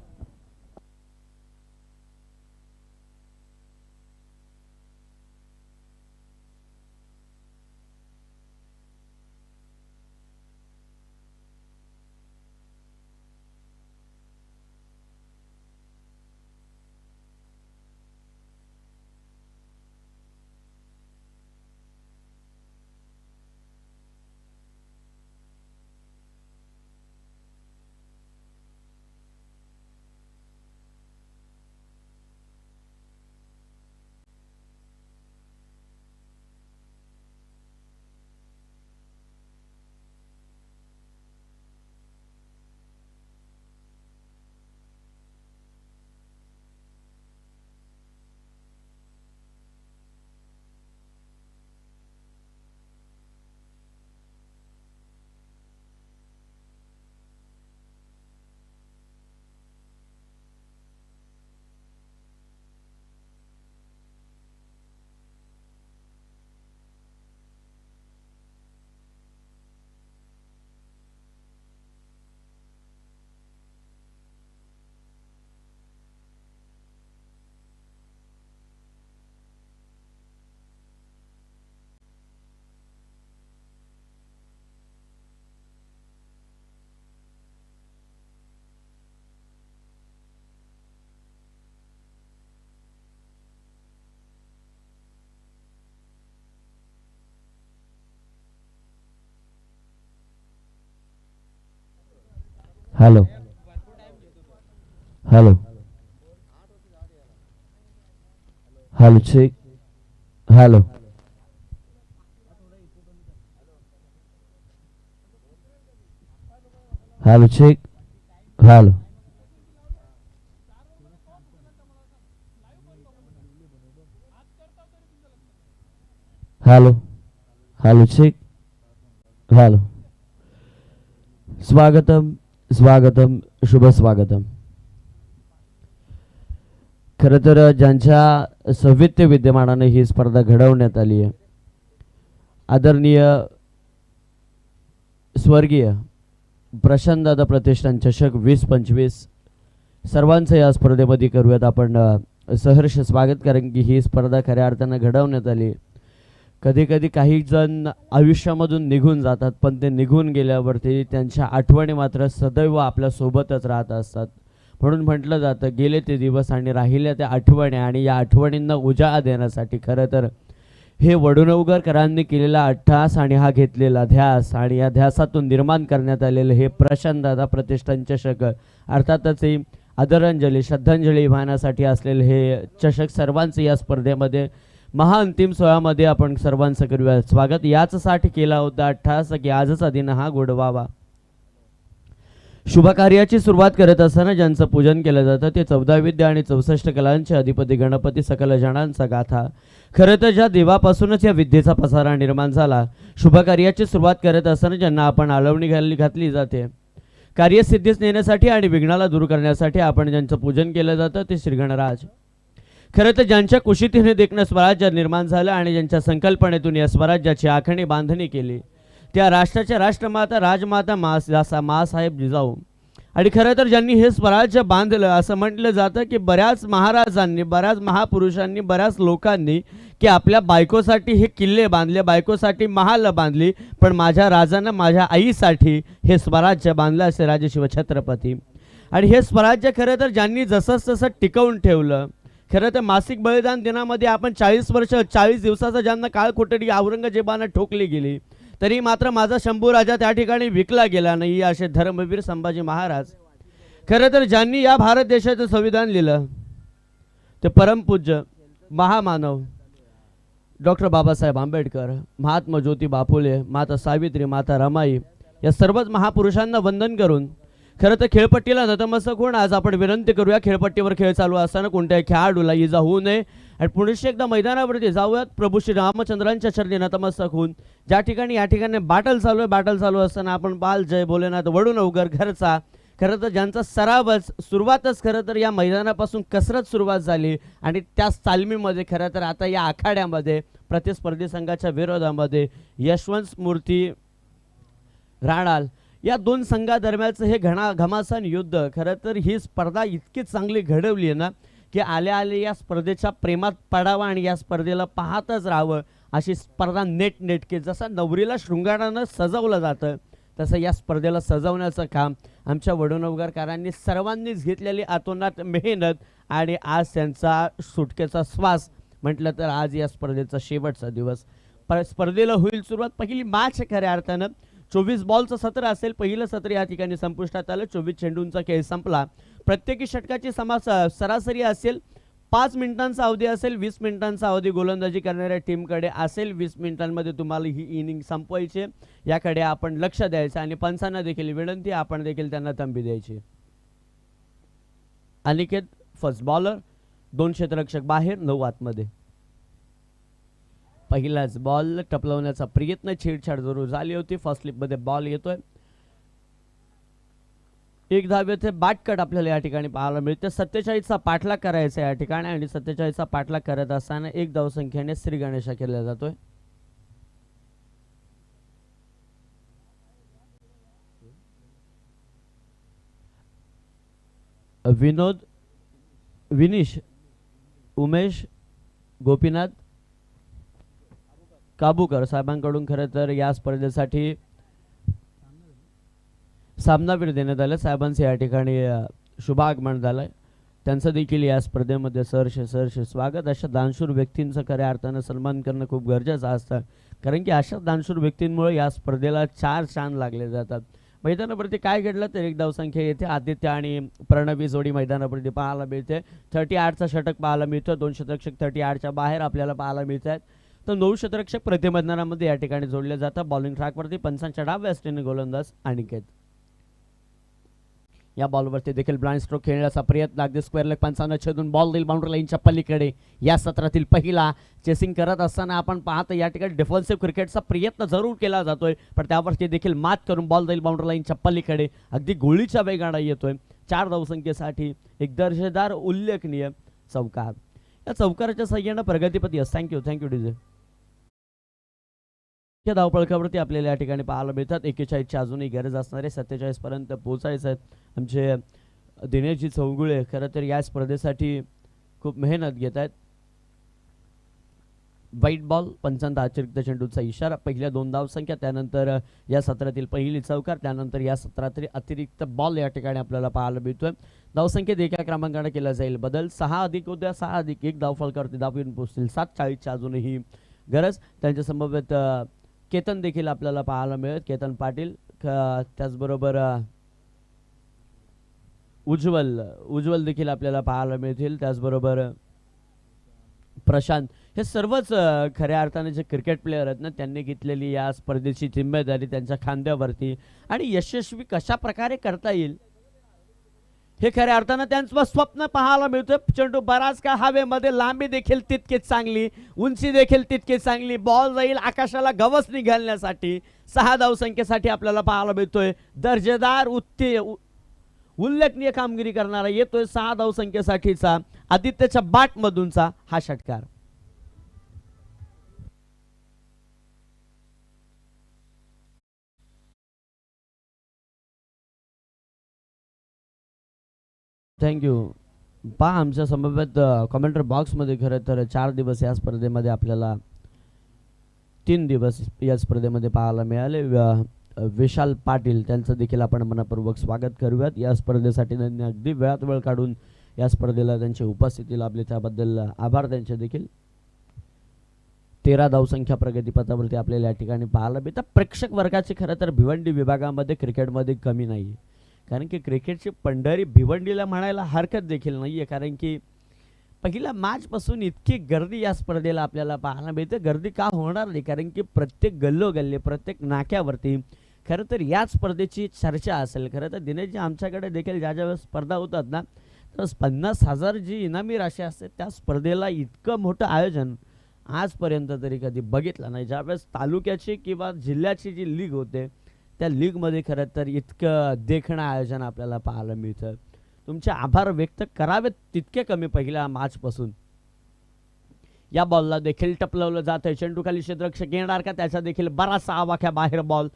Hello hello hello check hello hello check hello hello hello check hello. स्वागतम स्वागतम शुभ स्वागतम. खरं तर ज्यांच्या सौवित्य विद्यमानाने ही स्पर्धा घडवण्यात आली आहे आदरणीय स्वर्गीय प्रशांतदादा प्रतिष्ठान चषक 2025 सर्वांचं या स्पर्धेमध्ये करूयात आपण सहर्ष स्वागत, कारण की ही स्पर्धा खऱ्या अर्थानं घडवण्यात आली. कधी कधी काही जण आयुष्यामधून निघून जातात, पण ते निघून गेल्यावरती त्यांच्या आठवणी मात्र सदैव आपल्या सोबतच राहत असतात. म्हणून म्हटलं जातं गेले ते दिवस आणि राहिल्या त्या आठवणी, आणि या आठवणींना उजाळा देण्यासाठी खरं तर हे वडुणवगरकरांनी केलेला अट्टहास आणि हा घेतलेला ध्यास आणि या ध्यासातून निर्माण करण्यात आलेलं हे प्रशांतदादा प्रतिष्ठान चषक, अर्थातच ही आदरांजली श्रद्धांजली वाहण्यासाठी असलेले हे चषक सर्वांचे या स्पर्धेमध्ये महाअंतिम सोहळ्यामध्ये आपण सर्वांचं करूया स्वागत. याचसाठी केला होता अट्टहास की आजचा दिन हा गोडवावा. शुभकार्याची सुरुवात करत असताना ज्यांचं पूजन केलं जातं ते 14 विद्या आणि 64 कलांचे अधिपती गणपती सकल जणांचा गाथा. खरं तर ज्या देवापासूनच या विद्येचा पसारा निर्माण झाला. शुभकार्याची सुरुवात करत असताना ज्यांना आपण आळवणी घातली जाते, कार्यसिद्धीस नेण्यासाठी आणि विघ्नाला दूर करण्यासाठी आपण ज्यांचं पूजन केलं जातं ते श्री गणराज. खरं तर ज्यांच्या कुशीतीने देखणं स्वराज्य निर्माण झालं आणि ज्यांच्या संकल्पनेतून या स्वराज्याची आखणी बांधणी केली त्या राष्ट्राच्या राष्ट्रमाता राजमाता मासाहेब जिजाऊ. आणि खरं तर ज्यांनी हे स्वराज्य बांधलं असं म्हटलं जातं की बऱ्याच महाराजांनी, बऱ्याच महापुरुषांनी, बऱ्याच लोकांनी की आपल्या बायकोसाठी हे किल्ले बांधले, बायकोसाठी महाल बांधली, पण माझ्या राजानं माझ्या आईसाठी हे स्वराज्य बांधलं असे राजे शिवछत्रपती. आणि हे स्वराज्य खरं तर ज्यांनी जसं तसं टिकवून ठेवलं. खरं तर मासिक बलिदान दिनामध्ये आपण 40 दिवसाचा ज्यांना काळकोठडी औरंगजेबानं ठोकली गेली तरी मात्र माझा शंभू राजा त्या ठिकाणी विकला गेला नाही असे धर्मवीर संभाजी महाराज. खरं तर ज्यांनी या भारत देशाचं संविधान लिहिलं ते परमपूज्य महामानव डॉक्टर बाबासाहेब आंबेडकर, महात्मा ज्योतिबा फुले, माता सावित्री, माता रमाई या सर्वच महापुरुषांना वंदन करून खरं तर खेळपट्टीला नतमस्तक होऊन आज आपण विनंती करूया खेळपट्टीवर खेळ चालू असताना कोणत्याही खेळाडूला इजा होऊ नये आणि पुनश्च एकदा मैदानावरती जाऊयात प्रभू श्री रामचंद्रांच्या चरणी नतमस्तक होऊन. ज्या ठिकाणी या ठिकाणी बॅटल चालू असताना आपण बाल जय भोलेनाथ वडुणवगर घरचा खरं तर ज्यांचा सरावच सुरुवातच खरं तर या मैदानापासून कसरत सुरुवात झाली आणि त्या तालमीमध्ये खरं तर आता या आखाड्यामध्ये प्रतिस्पर्धी संघाच्या विरोधामध्ये यशवंत मूर्ती राणाल या दोन संघादरम्यानचं हे घमासान युद्ध. खरं तर ही स्पर्धा इतकी चांगली घडवली आहे ना की आल्या या स्पर्धेच्या प्रेमात पडावं आणि या स्पर्धेला पाहतच राहावं अशी स्पर्धा नेटकी जसं नवरीला शृंगारानं सजवलं जातं तसं या स्पर्धेला सजवण्याचं काम आमच्या वडुणवगरकरांनी सर्वांनीच घेतलेली अतोनात मेहनत आणि आज त्यांचा सुटकेचा श्वास म्हटलं तर आज या स्पर्धेचा शेवटचा दिवस. स्पर्धेला होईल सुरुवात. पहिली मॅच खऱ्या अर्थानं 24 बॉलचं सत्र असेल. पहिलं सत्र या ठिकाणी संपुष्टात आलं. 24 चेंडूंचा खेळ संपला. प्रत्येकी षटकाची सरासरी असेल 5 मिनिटांचा अवधी असेल. 20 मिनिटांचा अवधी गोलंदाजी करणाऱ्या टीमकडे असेल. 20 मिनिटांमध्ये तुम्हाला ही इनिंग संपवायची, याकडे आपण लक्ष द्यायचं आणि पंचांना देखील विनंती आपण देखील त्यांना तंबी द्यायची. अनिकेत फर्स्ट बॉलर, 2 क्षेत्ररक्षक बाहेर 9 आतमध्ये. पहिलाच बॉल टपलवण्याचा प्रयत्न, छेडछाड जरूर झाली होती. फर्स्ट स्लिपमध्ये बॉल येतोय. एक धावेचे बाटकट आपल्याला या ठिकाणी पाहायला मिळते. 47चा पाठलाग करायचा या ठिकाणी आणि 47चा पाठलाग करत असताना एक धावसंख्येने श्री गणेशा केला जातोय. विनोद, विनीश, उमेश, गोपीनाथ काबूकर साहेबांकडून खरं तर या स्पर्धेसाठी सामनावीर देण्यात आलं. साहेबांचं या ठिकाणी शुभ आगमन झालं. त्यांचं देखील या स्पर्धेमध्ये सहर्ष स्वागत. अशा दानशूर व्यक्तींचं खऱ्या अर्थानं सन्मान करणं खूप गरजेचं असतं, कारण की अशा दानशूर व्यक्तींमुळे या स्पर्धेला 4 चांद लागले जातात. मैदानावरती काय घडलं तर एक धावसंख्या येथे आदित्य आणि प्रणवी जोडी मैदानावरती पाहायला मिळते. 38चा षटक पाहायला मिळतो. 2 क्षेत्ररक्षक 38च्या बाहेर आपल्याला पाहायला मिळत आहेत. तर 9 क्षेत्ररक्षक प्रतिबंधनामध्ये या ठिकाणी जोडले जातात. बॉलिंग ट्रॅकवरती पंचांच्या डाव्या असलेले गोलंदाज अनिकेत. या बॉलवरती देखील ब्लाइंड स्ट्रोक खेळण्याचा प्रयत्न, अगदी स्क्वेअर लेग पंचांना छेदून बॉल देईल बाउंड्री लाईनच्या पलीकडे. या सत्रातील पहिला चेसिंग करत असताना आपण पाहतो या ठिकाणी डिफेन्सिव्ह क्रिकेटचा प्रयत्न जरूर केला जातोय, पण त्यावरती देखील मात करून बॉल देईल बाउंड्री लाईनच्या पलीकडे. अगदी गोळीच्या वेगाने येतोय. 4 धावसंख्येसाठी एक दर्जेदार उल्लेखनीय चौकार. या चौकाराच्या सहाय्याने प्रगतीपती असं. Thank you DJ. या धावपळकावरती आपल्याला या ठिकाणी पाहायला मिळतात. 41ची अजूनही गरज असणारे 47 पर्यंत पोहोचायचं आहेत. आमचे दिनेशजी चौगुळे खरं तर या स्पर्धेसाठी खूप मेहनत घेत आहेत. वाईट बॉल, पंचांत अतिरिक्त चेंडूचा इशारा, पहिल्या 2 धावसंख्या, त्यानंतर या सत्रातील पहिली चौकार, त्यानंतर या सत्रातील अतिरिक्त बॉल या ठिकाणी आपल्याला पाहायला मिळतोय. धावसंख्येत एका क्रमांकाने केला जाईल बदल. 6 अधिक उद्या 6 अधिक 1 धावफलकावरती धाव येऊन पोहोचतील. 7:40ची अजूनही गरज. त्यांच्या समवेत केतन देखील आपल्याला पाहायला मिळेल, केतन पाटील, त्याचबरोबर उज्ज्वल देखील आपल्याला पाहायला मिळतील, त्याचबरोबर प्रशांत. हे सर्वच खऱ्या अर्थाने जे क्रिकेट प्लेयर आहेत ना, त्यांनी घेतलेली या स्पर्धेची जिम्मेदारी त्यांच्या खांद्यावरती, आणि यशस्वी कशा प्रकारे करता येईल हे खऱ्या अर्थानं त्यांचं स्वप्न पाहायला मिळतं. चेंडू बराच का हवेमध्ये, लांबी देखील तितकीच चांगली, उंची देखील तितकीच चांगली, बॉल जाईल आकाशाला गवसणी घालण्यासाठी. 6 धावसंख्येसाठी आपल्याला पाहायला मिळतोय दर्जेदार उल्लेखनीय कामगिरी करणारा येतोय 6 धावसंख्येसाठीचा आदित्यच्या बाट मधूनचा हा षटकार. थँक्यू. पहा आमच्या समवेत कॉमेंटर बॉक्समध्ये खरं तर 4 दिवस या स्पर्धेमध्ये आपल्याला 3 दिवस या स्पर्धेमध्ये पाहायला मिळाले. विशाल पाटील, त्यांचं देखील आपण मनपूर्वक स्वागत करूयात. या स्पर्धेसाठी त्यांनी अगदी वेळात वेळ काढून या स्पर्धेला त्यांची उपस्थिती लाभली, त्याबद्दल आभार त्यांचे देखील. 13 धावसंख्या प्रगतीपथावरती आपल्याला या ठिकाणी पाहायला मिळतात. प्रेक्षक वर्गाची खरं तर भिवंडी विभागामध्ये क्रिकेटमध्ये कमी नाही, कारण की क्रिकेटची पंढरी भिवंडीला म्हणायला हरकत देखील नाही आहे. कारण की पहिल्या मॅचपासून इतकी गर्दी या स्पर्धेला आपल्याला पाहायला मिळते. गर्दी का होणार नाही, कारण की प्रत्येक गल्लोगल्ली, प्रत्येक नाक्यावरती खरं तर या स्पर्धेची चर्चा असेल. खरं तर दिनेशजी, आमच्याकडे देखील ज्या ज्या स्पर्धा होतात ना, तर 50,000 जी इनामी राशी असते त्या स्पर्धेला इतकं मोठं आयोजन आजपर्यंत तरी कधी बघितलं नाही. ज्यावेळेस तालुक्याची किंवा जिल्ह्याची जी लीग होते त्या लीगमध्ये खरं तर इतकं देखणं आयोजन आपल्याला पाहायला मिळतं. तुमचे आभार व्यक्त करावेत तितके कमी पहिल्या मॅचपासून. या बॉलला देखील टपलवलं जातं. चेंडू खाली क्षेत्ररक्षक येणार का, त्याचा देखील बराचसा आवाक्या बाहेर बॉल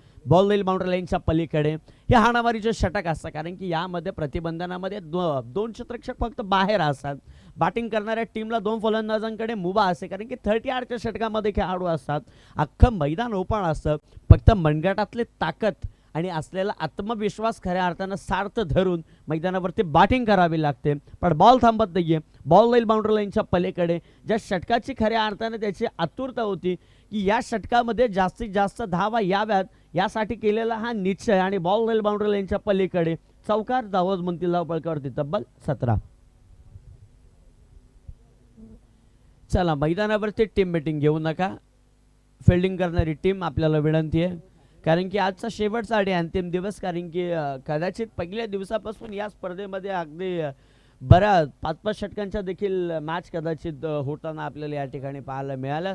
जाईल बाउंड्री लाईनच्या पलीकडे. हे हाणामारीचे षटक असतं, कारण की यामध्ये प्रतिबंधनामध्ये 2 क्षेत्ररक्षक फक्त बाहेर असतात. बॅटिंग करणाऱ्या टीमला 2 फलंदाजांकडे मुभा असते, कारण की 38च्या षटकामध्ये खेळाडू असतात. अख्खं मैदान ओपन असतं. फक्त मनगटातली ताकद आणि असलेला आत्मविश्वास खऱ्या अर्थानं सार्थ धरून मैदानावरती बॅटिंग करावी लागते. पण बॉल थांबत नाहीये. बॉल जाईल बाउंड्री लाईनच्या पलीकडे. ज्या षटकाची खऱ्या अर्थानं त्याची आतुरता होती की या षटकामध्ये जास्तीत जास्त धावा याव्यात, यासाठी केलेला हा निश्चय, आणि बॉल जाईल बाउंड्री लाईनच्या पलीकडे चौकार. धावत म्हणतील धावपळकावरती तब्बल 17. चला, मैदानावरती टीम मीटिंग घेऊ नका. फिल्डिंग करणारी टीम आपल्याला विनंती आहे, कारण की आजचा शेवटचा आणि अंतिम दिवस. कारण की कदाचित पहिल्या दिवसापासून या स्पर्धेमध्ये अगदी बऱ्याच 5-5 षटकांच्या देखील मॅच कदाचित होताना आपल्याला या ठिकाणी पाहायला मिळालं.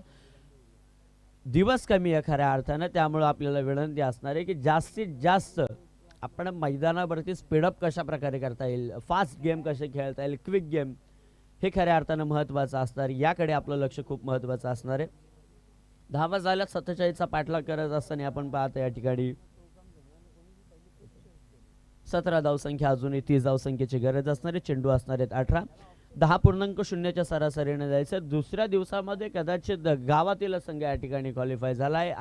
दिवस कमी आहे खऱ्या अर्थानं, त्यामुळे आपल्याला विनंती असणार आहे की जास्तीत जास्त आपण मैदानावरती स्पीडअप कशा प्रकारे करता येईल, फास्ट गेम कसे खेळता येईल, क्विक गेम, हे खऱ्या अर्थानं महत्त्वाचं असणार. याकडे आपलं लक्ष खूप महत्त्वाचं असणार आहे. धावा झाल्या 47चा पाठलाग करत असताना आपण पाहतो या ठिकाणी 17 धावसंख्या, अजूनही 30 धावसंख्येची गरज असणार आहे. चेंडू असणार आहेत 18. 10.0च्या सरासरीने जायचं. दुसऱ्या दिवसामध्ये कदाचित गावातील संघ या ठिकाणी क्वालिफाय झालाय.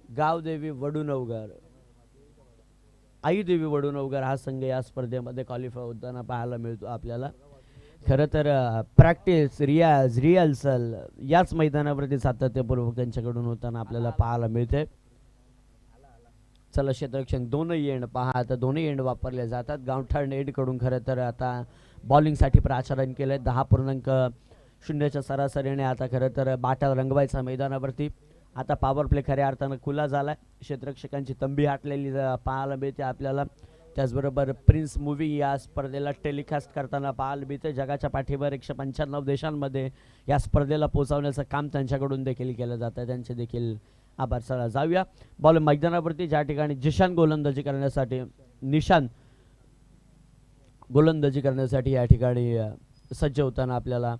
गावदेवी वडुनवगर, आई देवी वडुनवगर हा संघ या स्पर्धेमध्ये क्वालिफाय होताना पाहायला मिळतो आपल्याला. खरं तर प्रॅक्टिस, रिहर्सल याच मैदानावरती सातत्यपूर्वक त्यांच्याकडून होताना आपल्याला पाहायला मिळते. चला, क्षेत्ररक्षण दोनही एंड पहा, आता दोन्ही एंड वापरले जातात. गावठाण एंड कडून खरं तर आता बॉलिंगसाठी प्राचारण केलंय. 10.0च्या सरासरीने आता खरं तर बाटा रंगवायचा मैदानावरती. आता पॉवर प्ले खऱ्या अर्थानं खुला झालाय. क्षेत्ररक्षकांची तंबी हाटलेली पाहायला मिळते आपल्याला. त्याचबरोबर प्रिन्स मूवी या स्पर्धेला टेलिकास्ट करताना पाहायला मिळते. जगाच्या पाठीवर 195 देशांमध्ये या स्पर्धेला पोहोचवण्याचं काम त्यांच्याकडून देखील केलं जातं. त्यांचे देखील आभार. चला जाऊया बॉल मैदानावरती, ज्या ठिकाणी निशान गोलंदाजी करण्यासाठी या ठिकाणी सज्ज होताना आपल्याला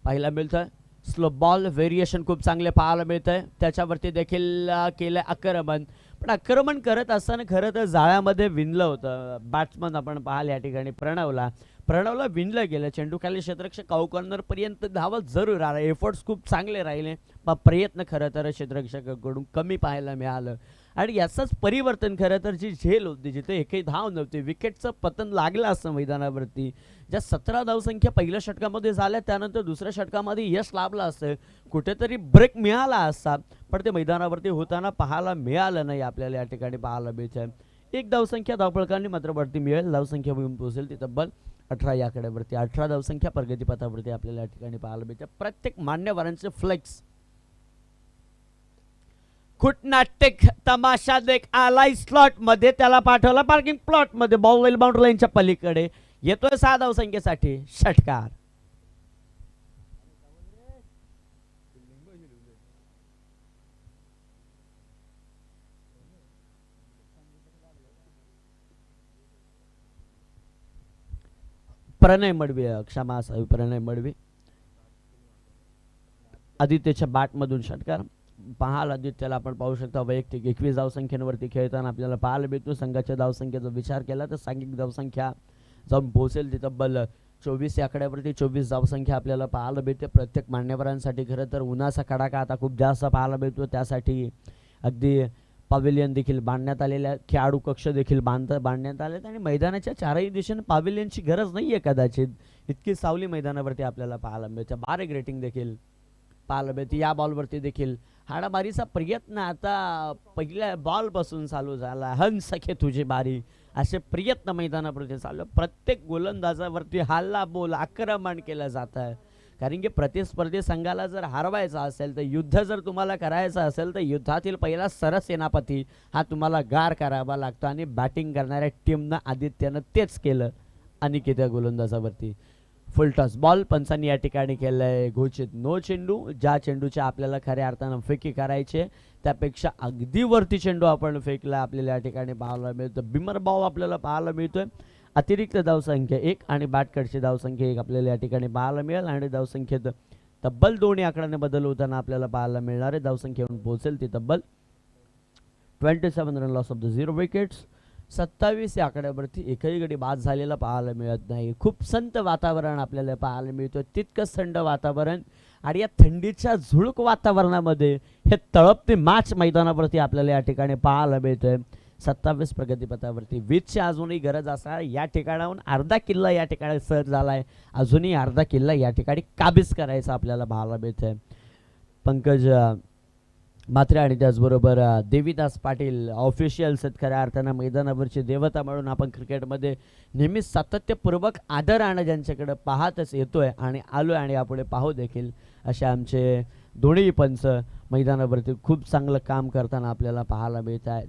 पाहायला मिळतं. स्लो बॉल व्हेरिएशन खूप चांगले पाहायला मिळतंय. त्याच्यावरती देखील केलं आक्रमण, पण आक्रमण करत असताना खरं तर जाळ्यामध्ये विणलं होतं बॅट्समन. आपण पाहाल या ठिकाणी प्रणवला, प्रणवला विणलं गेलं. चेंडू खाली क्षेत्ररक्षक काऊ कॉर्नर पर्यंत धावत जरूर आला. एफर्ट्स खूप चांगले राहिले, पण प्रयत्न खरं तर क्षेत्ररक्षकाकडून कमी पाहायला मिळालं. आणि याचंच परिवर्तन खरं तर जी झेल होती, जिथे एकही धाव नव्हती, विकेटचं पतन लागलं असतं मैदानावरती. ज्या 17 धावसंख्या पहिल्या षटकामध्ये झाल्या, त्यानंतर दुसऱ्या षटकामध्ये यश लाभलं असतं, कुठेतरी ब्रेक मिळाला असता, पण ते मैदानावरती होताना पाहायला मिळालं नाही. आपल्याला या ठिकाणी पाहायला मिळतं. एक धावसंख्या धावफलकांनी मात्र वरती मिळेल. धावसंख्या येऊन पोहोचेल ती तब्बल 18 या आकड्यावरती. 18 धावसंख्या प्रगतीपथावरती आपल्याला या ठिकाणी पाहायला मिळते. प्रत्येक मान्यवरांचे फ्लेक्स खुटनाट्यक तमाशा देख आलाय स्लॉट मध्ये, त्याला पाठवला पार्किंग प्लॉट मध्ये. बॉल वेल बाउंड्री लाईनच्या पलीकडे येतोय 6 धावसंख्येसाठी षटकार. प्रणय मडवी, क्षमा असावी, प्रणय मडवी आदित्यच्या बॅट मधून षटकार. पाहाल आदित्यला आपण पाहू शकता वैयक्तिक 21 धावसंख्येवरती खेळताना आपल्याला पाहायला भेटतो. संघाच्या धावसंख्येचा विचार केला तर सांघिक धावसंख्या जाऊन पोहोचेल ती तब्बल 24 या आकड्यावरती. 24 धावसंख्या आपल्याला पाहायला भेटते. प्रत्येक मान्यवरांसाठी खरं तर उन्हाचा कडाका आता खूप जास्त पाहायला भेटतो. त्यासाठी अगदी पॅव्हिलियन देखील बांधण्यात आलेल्या, खेळाडू कक्ष देखील बांधण्यात आलेत आणि मैदानाच्या चारही दिशेने पॅव्हिलियनची गरज नाहीये कदाचित, इतकी सावली मैदानावरती आपल्याला पाहायला मिळते. बारीक रेटिंग देखील पाहायला मिळते. या बॉलवरती देखील हाणामारीचा प्रयत्न आता पहिल्या बॉलपासून चालू झाला. हंस सखे तुझी बारी, असे प्रयत्न मैदानावरती चालू. प्रत्येक गोलंदाजावरती हल्ला बोल आक्रमण केलं जात आहे, कारण की प्रतिस्पर्धी संघाला जर हरवायचा असेल तर, युद्ध जर तुम्हाला करायचं असेल तर युद्धातील पहिला सरसेनापती हा तुम्हाला गार करावा लागतो. आणि बॅटिंग करणाऱ्या टीमनं आदित्यनं तेच केलं अनिकेत या गोलंदाजावरती. फुल टॉस बॉल पंचांनी या ठिकाणी केलंय घोषित. नो चेंडू. ज्या चेंडूच्या आपल्याला खऱ्या अर्थानं फेकी करायचे त्यापेक्षा अगदी वरती चेंडू आपण फेकला आपल्याला या ठिकाणी पाहायला मिळतं. बिमर बॉल आपल्याला पाहायला मिळतोय. अतिरिक्त धावसंख्या 1 आणि बॅटकडची धावसंख्या 1 आपल्याला या ठिकाणी पाहायला मिळेल. आणि धावसंख्येत तब्बल 2 आकड्याने बदल होताना आपल्याला पाहायला मिळणार आहे. धावसंख्येवरून पोहोचेल ती तब्बल 27 run loss of the 0 wickets. 27 या आकड्यावरती एकही गडी बाद झालेला पाहायला मिळत नाही. खूप संत वातावरण आपल्याला पाहायला मिळतं. तितकंच थंड वातावरण. आणि या थंडीच्या झुळूक वातावरणामध्ये हे तळपते मॅच मैदानावरती आपल्याला या ठिकाणी पाहायला मिळतंय. 27 प्रगतीपथावरती 20ची अजूनही गरज असणार. या ठिकाणाहून अर्धा किल्ला या ठिकाणी सर झालाय. अजूनही अर्धा किल्ला या ठिकाणी काबीज करायचा आपल्याला पाहायला मिळतंय. पंकज मात्रे आणि त्याचबरोबर देवीदास पाटील ऑफिशियल्स आहेत खऱ्या अर्थानं मैदानावरची देवता म्हणून आपण क्रिकेटमध्ये नेहमीच सातत्यपूर्वक आदरानं ज्यांच्याकडे पाहतच येतोय आणि आलोय आणि यापुढे पाहू देखील, असे आमचे दोन्ही पंच मैदानावरती खूप चांगलं काम करताना आपल्याला पाहायला मिळत आहेत.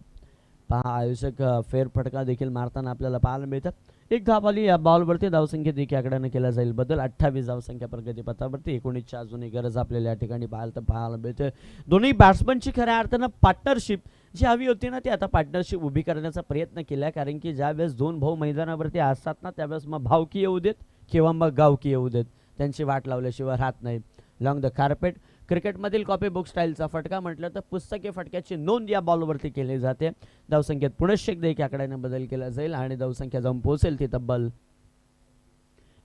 पहा आयोजक फेरफटका देखील मारताना आपल्याला पाहायला मिळतात. एक धाव आली. या बॉलवरती धावसंख्येत 1 आकड्यानं केला जाईल बदल. 28 धावसंख्या प्रगतीपथावरती. 19च्या अजूनही गरज आपल्याला या ठिकाणी पाहायला मिळते. दोन्ही बॅट्समनची खऱ्या अर्थानं पार्टनरशिप जी हवी होती ना, ती आता पार्टनरशिप उभी करण्याचा प्रयत्न केला. कारण की ज्यावेळेस 2 भाऊ मैदानावरती असतात ना, त्यावेळेस मग भावकी येऊ देत किंवा मग गावकी येऊ देत, त्यांची वाट लावल्याशिवाय राहत नाही. Long the carpet. क्रिकेटमधील कॉपी बुक स्टाईलचा फटका म्हटलं तर पुस्तके फटक्याची नोंद या बॉलवरती केली जाते. धावसंख्येत पुनश्च एकदा 1 आकड्याने बदल केला जाईल आणि धावसंख्या जाऊन पोहोचेल ती तब्बल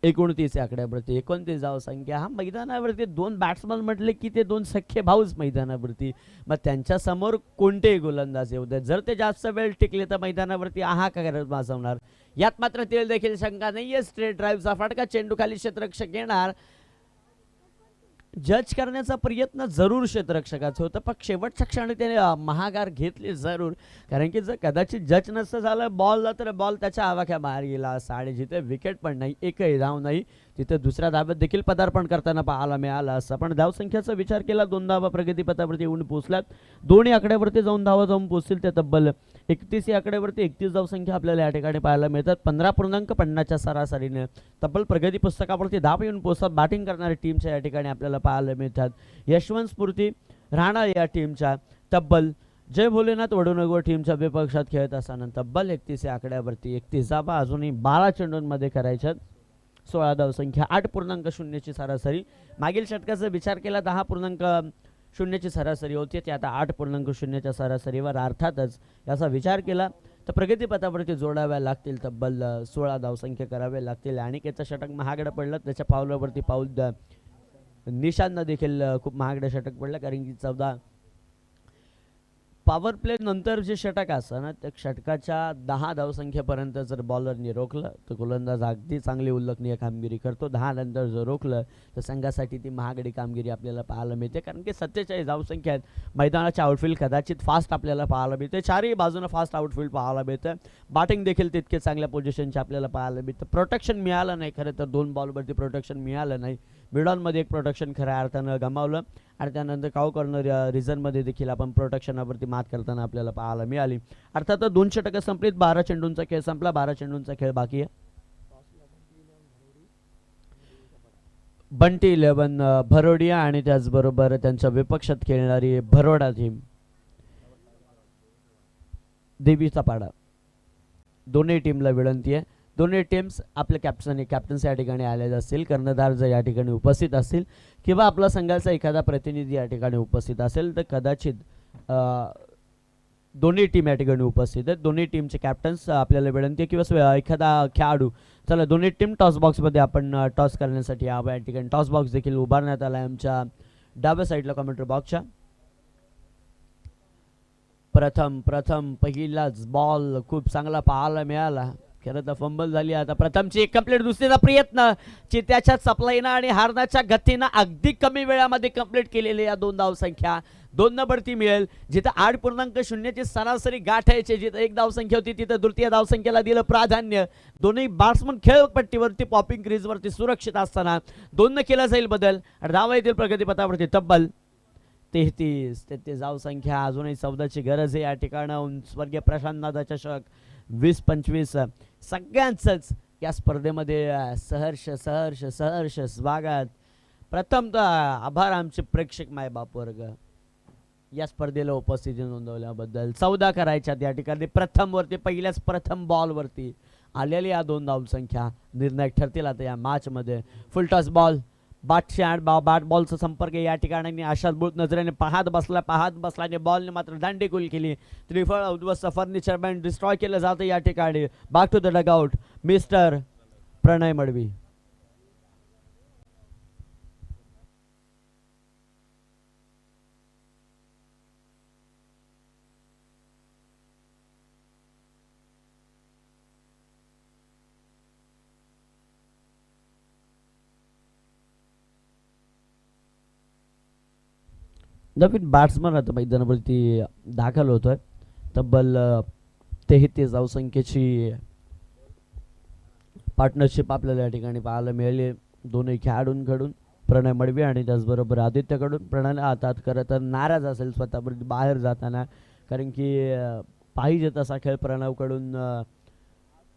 29 आकड्यावरती. 29 धावसंख्या. हा मैदानावरती 2 बॅट्समन म्हटले की ते 2 सख्खे भाऊच मैदानावरती. मग त्यांच्या समोर कोणतेही गोलंदाज येऊ दे, जर ते जास्त वेळ टिकले तर मैदानावरती हाहाकार वाजवणार. यात मात्र ते देखील शंका नाहीये. स्ट्रेट ड्राईव्हचा फटका. चेंडू खाली क्षेत्ररक्षक येणार. जज करण्याचा प्रयत्न जरूर क्षेत्ररक्षकाचं होतं, पण शेवटच्या क्षणी त्याने महागार घेतली जरूर. कारण की जर कदाचित जज नसतं झालं बॉलला तर बॉल त्याच्या आवाक्या बाहेर गेला असता. आणि जिथे विकेट पण नाही, एकही धाव नाही, तिथे दुसऱ्या धाब्यात देखील पदार्पण करताना पाहायला मिळालं असतं. पण धावसंख्येचा विचार केला 2 धावा प्रगतीपथावरती येऊन पोहोचल्यात. 2 आकड्यावरती जाऊन धावा जाऊन पोहोचतील ते तब्बल 31 या आकड्यावरती. 31 धावसंख्या आपल्याला या ठिकाणी पाहायला मिळतात. 15.50च्या सरासरीने तब्बल प्रगती पुस्तकावरती धाव येऊन पोहोचतात. बॅटिंग करणाऱ्या टीमच्या या ठिकाणी आपल्याला पाहायला मिळतात. यशवंत स्फूर्ती राणा या टीमच्या तब्बल जय भोलेनाथ वडुनगर टीमच्या विपक्षात खेळत असताना तब्बल 31 या आकड्यावरती 31 धावा अजूनही 12 चेंडूंमध्ये करायच्यात. 16 धावसंख्या. 8.0ची सरासरी. मागील षटकाचा विचार केला 10.0ची सरासरी होती, ती आता 8.0च्या सरासरीवर. अर्थातच याचा विचार केला तर प्रगतीपथावरती जोडाव्या लागतील. तब्बल 16 धावसंख्या कराव्या लागतील. अनिकेतचं षटक महागडं पडलं, त्याच्या पावलावरती पाऊल निशांना देखील खूप महागडं षटक पडलं, कारण की 14 पॉवर प्ले नंतर जे षटक असतं ना, त्या षटकाच्या 10 धावसंख्येपर्यंत जर बॉलरनी रोखलं तर गोलंदाज अगदी चांगली उल्लेखनीय कामगिरी करतो. 10 नंतर जर रोखलं तर संघासाठी ती महागडी कामगिरी आपल्याला पाहायला मिळते, कारण की 47 धावसंख्या आहेत. मैदानाच्या आउटफील्ड कदाचित फास्ट आपल्याला पाहायला मिळते, चारही बाजूने फास्ट आउटफील्ड पाहायला मिळतं. बॅटिंग देखील तितके चांगल्या पोझिशनचे आपल्याला पाहायला मिळतं. प्रोटेक्शन मिळालं नाही, खरं तर 2 बॉलवरती प्रोटेक्शन मिळालं नाही. मिडॉनमध्ये एक प्रोटेक्शन खऱ्या अर्थानं गमावलं आणि त्यानंतर काव कॉर्नर रिझनमध्ये देखील आपण प्रोटेक्शनावरती मात करताना आपल्याला पाहायला मिळाली. अर्थात 2 षटकं संपलीत, 12 चेंडूंचा खेळ संपला, 12 चेंडूंचा खेळ बाकी आहे. बंटी 11 भरोडिया आणि त्याचबरोबर त्यांच्या विपक्षात खेळणारी भरोडा टीम देवीचा पाडा. दोन्ही टीमला विनंती आहे, दोन्ही टीम्स आपल्या कॅप्टन्स या ठिकाणी आलेले असतील, कर्णधार जर या ठिकाणी उपस्थित असतील किंवा आपला संघाचा एखादा प्रतिनिधी या ठिकाणी उपस्थित असेल तर कदाचित दोन्ही टीम या ठिकाणी उपस्थित आहेत. दोन्ही टीमचे कॅप्टन्स आपल्याला विनंती आहे किंवा एखादा खेळाडू, चला दोन्ही टीम टॉस बॉक्समध्ये आपण टॉस करण्यासाठी यावं. या ठिकाणी टॉस बॉक्स देखील उभारण्यात आला आहे आमच्या डाव्या साईडला कमेंट्री बॉक्सच्या. प्रथम पहिलाच बॉल खूप चांगला पाहायला मिळाला, खरं तर फंबल झाली. आता प्रथमची एक कंप्लीट, दुसरीचा प्रयत्न चित्याच्या सप्लाईनं आणि हारण्याच्या गतीनं अगदी कमी वेळामध्ये कंप्लीट केलेली या 2 धावसंख्या. 2 नंबर ती मिळेल जिथं 8.0 ची सरासरी गाठ आहे, जिथं 1 धावसंख्या होती तिथं द्वितीय धावसंख्येला दिलं प्राधान्य. दोन्ही बॅट्समन खेळपट्टीवरती पॉपिंग क्रीजवरती सुरक्षित असताना 2 न केला जाईल बदल आणि धावा येतील प्रगतीपथावरती. तब्बल 33 धावसंख्या, अजूनही 14ची गरज आहे या ठिकाणी. स्वर्गीय प्रशांत नादा चषक 20-25 सगळ्यांचंच या स्पर्धेमध्ये सहर्ष स्वागत. प्रथमतः आभार आमचे प्रेक्षक मायबाप वर्ग या स्पर्धेला उपस्थिती नोंदवल्याबद्दल. 14 करायच्यात या ठिकाणी. पहिल्याच प्रथम बॉलवरती आलेल्या या 2 धावसंख्या निर्णायक ठरतील आता या मॅचमध्ये. फुल टॉस बॉल, बॅट बॉलचा संपर्क या ठिकाणी अशाच बुत नजरेने पाहत बसल्याने बॉलने मात्र दांडेकुल केली. त्रिफळ उद्ध्वस्त फर्निचर बँड डिस्ट्रॉय केलं जातं या ठिकाणी. Back to the dugout mister Pranay Madavi. नवीन बॅट्समन आता मैदानावरती दाखल होतोय. तब्बल 33 धावसंख्येची पार्टनरशिप आपल्याला या ठिकाणी पाहायला मिळाली दोन्ही खेळाडूंकडून, प्रणय मडवी आणि त्याचबरोबर आदित्यकडून. प्रणय आता खरं तर नाराज असेल स्वतःवरती बाहेर जाताना, कारण की पाहिजे तसा खेळ प्रणवकडून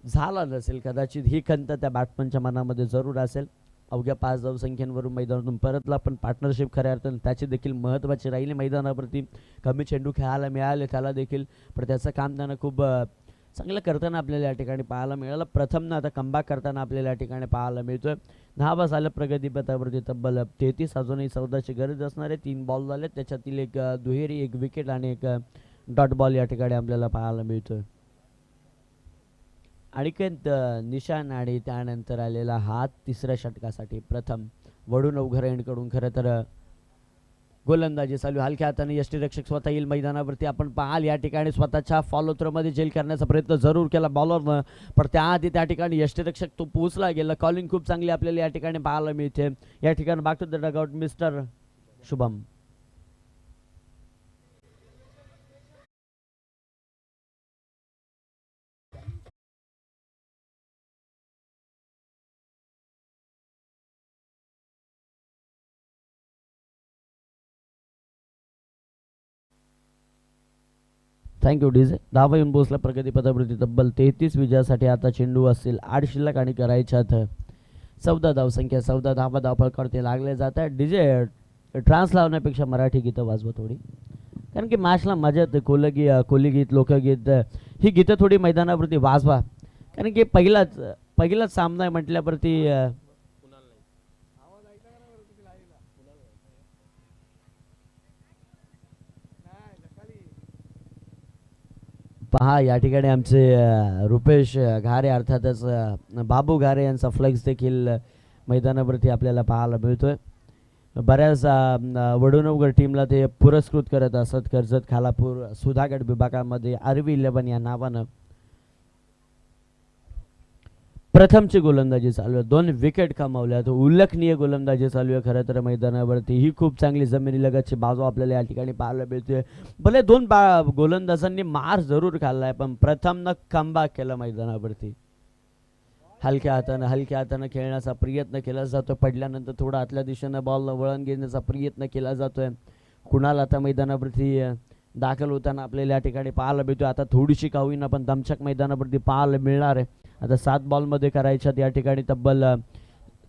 झाला नसेल. कदाचित ही खंत त्या बॅट्समनच्या मनामध्ये जरूर असेल. अवघ्या 5 धावसंख्यांवरून मैदानातून परतला, पण पार्टनरशिप खऱ्या अर्थानं त्याची देखील महत्त्वाची राहिली. मैदानावरती कमी चेंडू खेळायला मिळाले त्याला देखील, पण त्याचं काम त्यानं खूप चांगलं करताना आपल्याला या ठिकाणी पाहायला मिळालं. प्रथमनं आता कमबॅक करताना आपल्याला या ठिकाणी पाहायला मिळतोय. 10 बस आलं प्रगतीपथावरती. तब्बल 33, अजूनही 14ची गरज असणारे. 3 बॉल झाले, त्याच्यातील एक दुहेरी, एक विकेट आणि एक डॉट बॉल या ठिकाणी आपल्याला पाहायला मिळतोय. अनिकेत निशान आणि त्यानंतर आलेला हात 3ऱ्या षटकासाठी प्रथम वडून अवघरेंकडून. खरं तर गोलंदाजी चालू हलक्या हाताने यष्टीरक्षक स्वतः येईल मैदानावरती. आपण पाहाल या ठिकाणी स्वतःच्या फॉलो थ्रोमध्ये जेल करण्याचा प्रयत्न जरूर केला बॉलरनं, पण त्याआधी त्या ठिकाणी यष्टीरक्षक तो पोचला गेला. कॉलिंग खूप चांगली आपल्याला या ठिकाणी पाहायला मिळते. या ठिकाणी back to the dugout mister Shubham. Thank you DJ. धावा येऊन पोहोचला प्रगतीपथावरती. तब्बल 33 विजयासाठी आता चेंडू असतील 8 शिल्लक आणि करायच्यात 14 धावसंख्या. 14 धावा धावपळकडते लागले जात आहे. डीजे ट्रान्स लावण्यापेक्षा मराठी गीतं वाजवा थोडी, कारण की मॅचला मजा येते. कोलीगीत, लोकगीत ही गीतं थोडी मैदानावरती वाजवा, कारण की पहिलाच सामना आहे म्हटल्यावरती पहा या ठिकाणी आमचे रुपेश घारे अर्थातच बाबू घारे यांचा फ्लेक्स देखील मैदानावरती आपल्याला पाहायला मिळतोय. बऱ्याच वडुनगर टीमला ते पुरस्कृत करत असत. कर्जत, खालापूर, सुधागड विभागामध्ये आरवी 11 या नावानं प्रथमची गोलंदाजी चालू आहे. 2 विकेट कमावल्या. तो उल्लेखनीय गोलंदाजी चालू आहे खरं तर मैदानावरती. ही खूप चांगली जमिनीलगतची बाजू आपल्याला या ठिकाणी पाहायला मिळते. भले 2 गोलंदाजांनी मार जरूर खाल्लाय पण प्रथमनं कमबॅक केलं मैदानावरती. हलक्या हातानं खेळण्याचा प्रयत्न केला जातो. पडल्यानंतर थोडा आतल्या दिशेनं बॉलला वळण घेण्याचा प्रयत्न केला जातोय. कुणाल आता मैदानावरती दाखल होताना आपल्याला या ठिकाणी पाहायला मिळतोय. आता थोडीशी का होईना पण दमछाक मैदानावरती पाहायला मिळणार आहे. आता 7 बॉलमध्ये करायच्यात या ठिकाणी तब्बल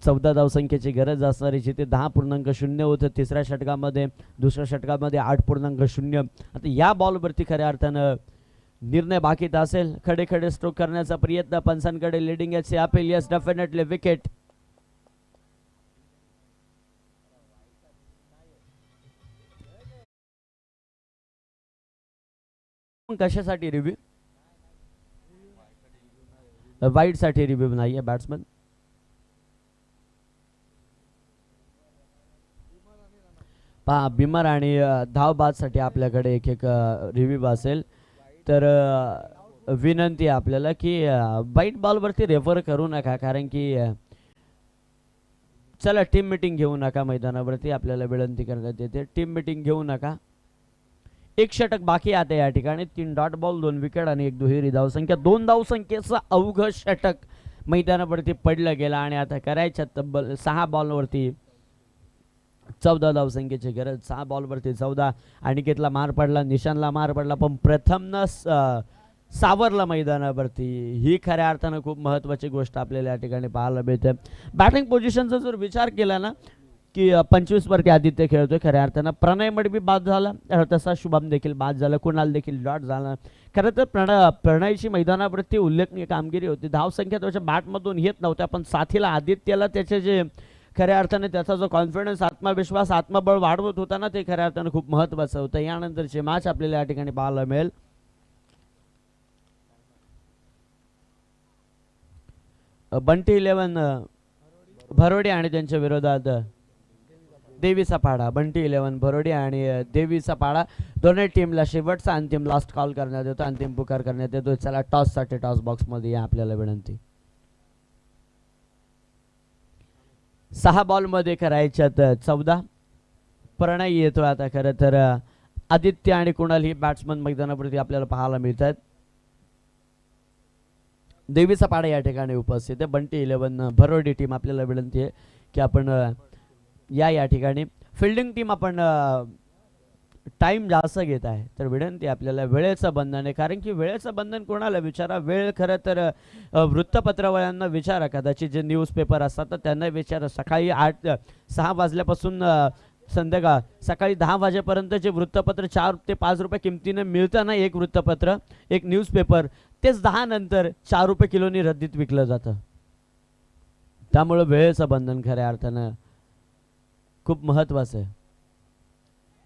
14 धावसंख्येची गरज असणारी, जिथे 10.0 होतं तिसऱ्या षटकामध्ये, दुसऱ्या षटकामध्ये 8.0. आता या बॉलवरती खऱ्या अर्थानं निर्णय बाकीत असेल. खडे स्ट्रोक करण्याचा प्रयत्न पंचांकडे. Leading edge appeal. Yes definitely wicket. कशासाठी रिव्ह्यू? वाईड साठी रिव्ह्यू नाहीये बॅट्समन. पहा बिमर आणि धावबाद साठी आपल्याकडे एक रिव्ह्यू असेल तर विनंती आहे आपल्याला की वाईट बॉलवरती रेफर करू नका, कारण की चला टीम मीटिंग घेऊ नका मैदानावरती. आपल्याला विनंती करण्यात येते टीम मीटिंग घेऊ नका. 1 षटक बाकी आता या ठिकाणी. 3 डॉट बॉल, 2 विकेट आणि 1 दुहेरी धावसंख्या. 2 धावसंख्येचं अवघड षटक मैदानावरती पडलं गेलं आणि आता करायच्या तब्बल 6 बॉलवरती 14 धावसंख्येची गरज. 6 बॉलवरती 14. अनिकेतला मार पडला, निशानला मार पडला पण प्रथमनं सावरला मैदानावरती. ही खऱ्या अर्थानं खूप महत्त्वाची गोष्ट आपल्याला या ठिकाणी पाहायला मिळते. बॅटिंग पोझिशनचा जर विचार केला ना की 25 वरती आदित्य खेळतोय. खऱ्या अर्थानं प्रणय मडबी बाद झाला, तसा शुभम देखील बाद झाला, कुणाल देखील डॉट झाला. खरं तर प्रणयची मैदानावरती उल्लेखनीय कामगिरी होती. धावसंख्या त्याच्या बॅटमधून येत नव्हत्या पण साथीला आदित्यला त्याचे जे खऱ्या अर्थाने त्याचा जो कॉन्फिडन्स, आत्मविश्वास, आत्मबळ वाढवत होता ना ते खऱ्या अर्थानं खूप महत्त्वाचं होतं. यानंतरचे मॅच आपल्याला या ठिकाणी पाहायला मिळेल. बंटी 11 भरोडे आणि त्यांच्या विरोधात देवीचा पाडा. बंटी 11 भरोडे आणि देवीचा पाडा दोन्ही टीमला शेवटचा अंतिम लास्ट कॉल करण्यात येतो, अंतिम पुकार करण्यात येतो. चला टॉससाठी टॉस बॉक्समध्ये या आपल्याला विनंती. 6 बॉलमध्ये करायच्यात 14. प्रणय येतो आता. खरं तर आदित्य आणि कुणाल ही बॅट्समन मैदानावरती आपल्याला पाहायला मिळतात. देवीचा पाडा या ठिकाणी उपस्थित आहे. बंटी 11 भरोडी टीम आपल्याला विनंती आहे की आपण या ठिकाणी फिल्डिंग टीम आपण टाइम जास्त घेत आहे तर विनंती आपल्याला वेळेचं बंधन आहे, कारण की वेळेचं बंधन कोणाला विचारा. वेळ खरं तर वृत्तपत्रवाल्यांना विचारा, कदाचित जे न्यूजपेपर असतात तर त्यांना विचारा. सकाळी 6 वाजल्यापासून संध्याकाळ सकाळी 10 वाजेपर्यंत जे वृत्तपत्र 4 ते 5 रुपये किमतीने मिळतं ना, एक वृत्तपत्र, एक न्यूजपेपर, तेच 10 नंतर 4 रुपये किलोनी रद्दीत विकलं जातं. त्यामुळे वेळेचं बंधन खऱ्या अर्थानं खूप महत्त्वाचं आहे.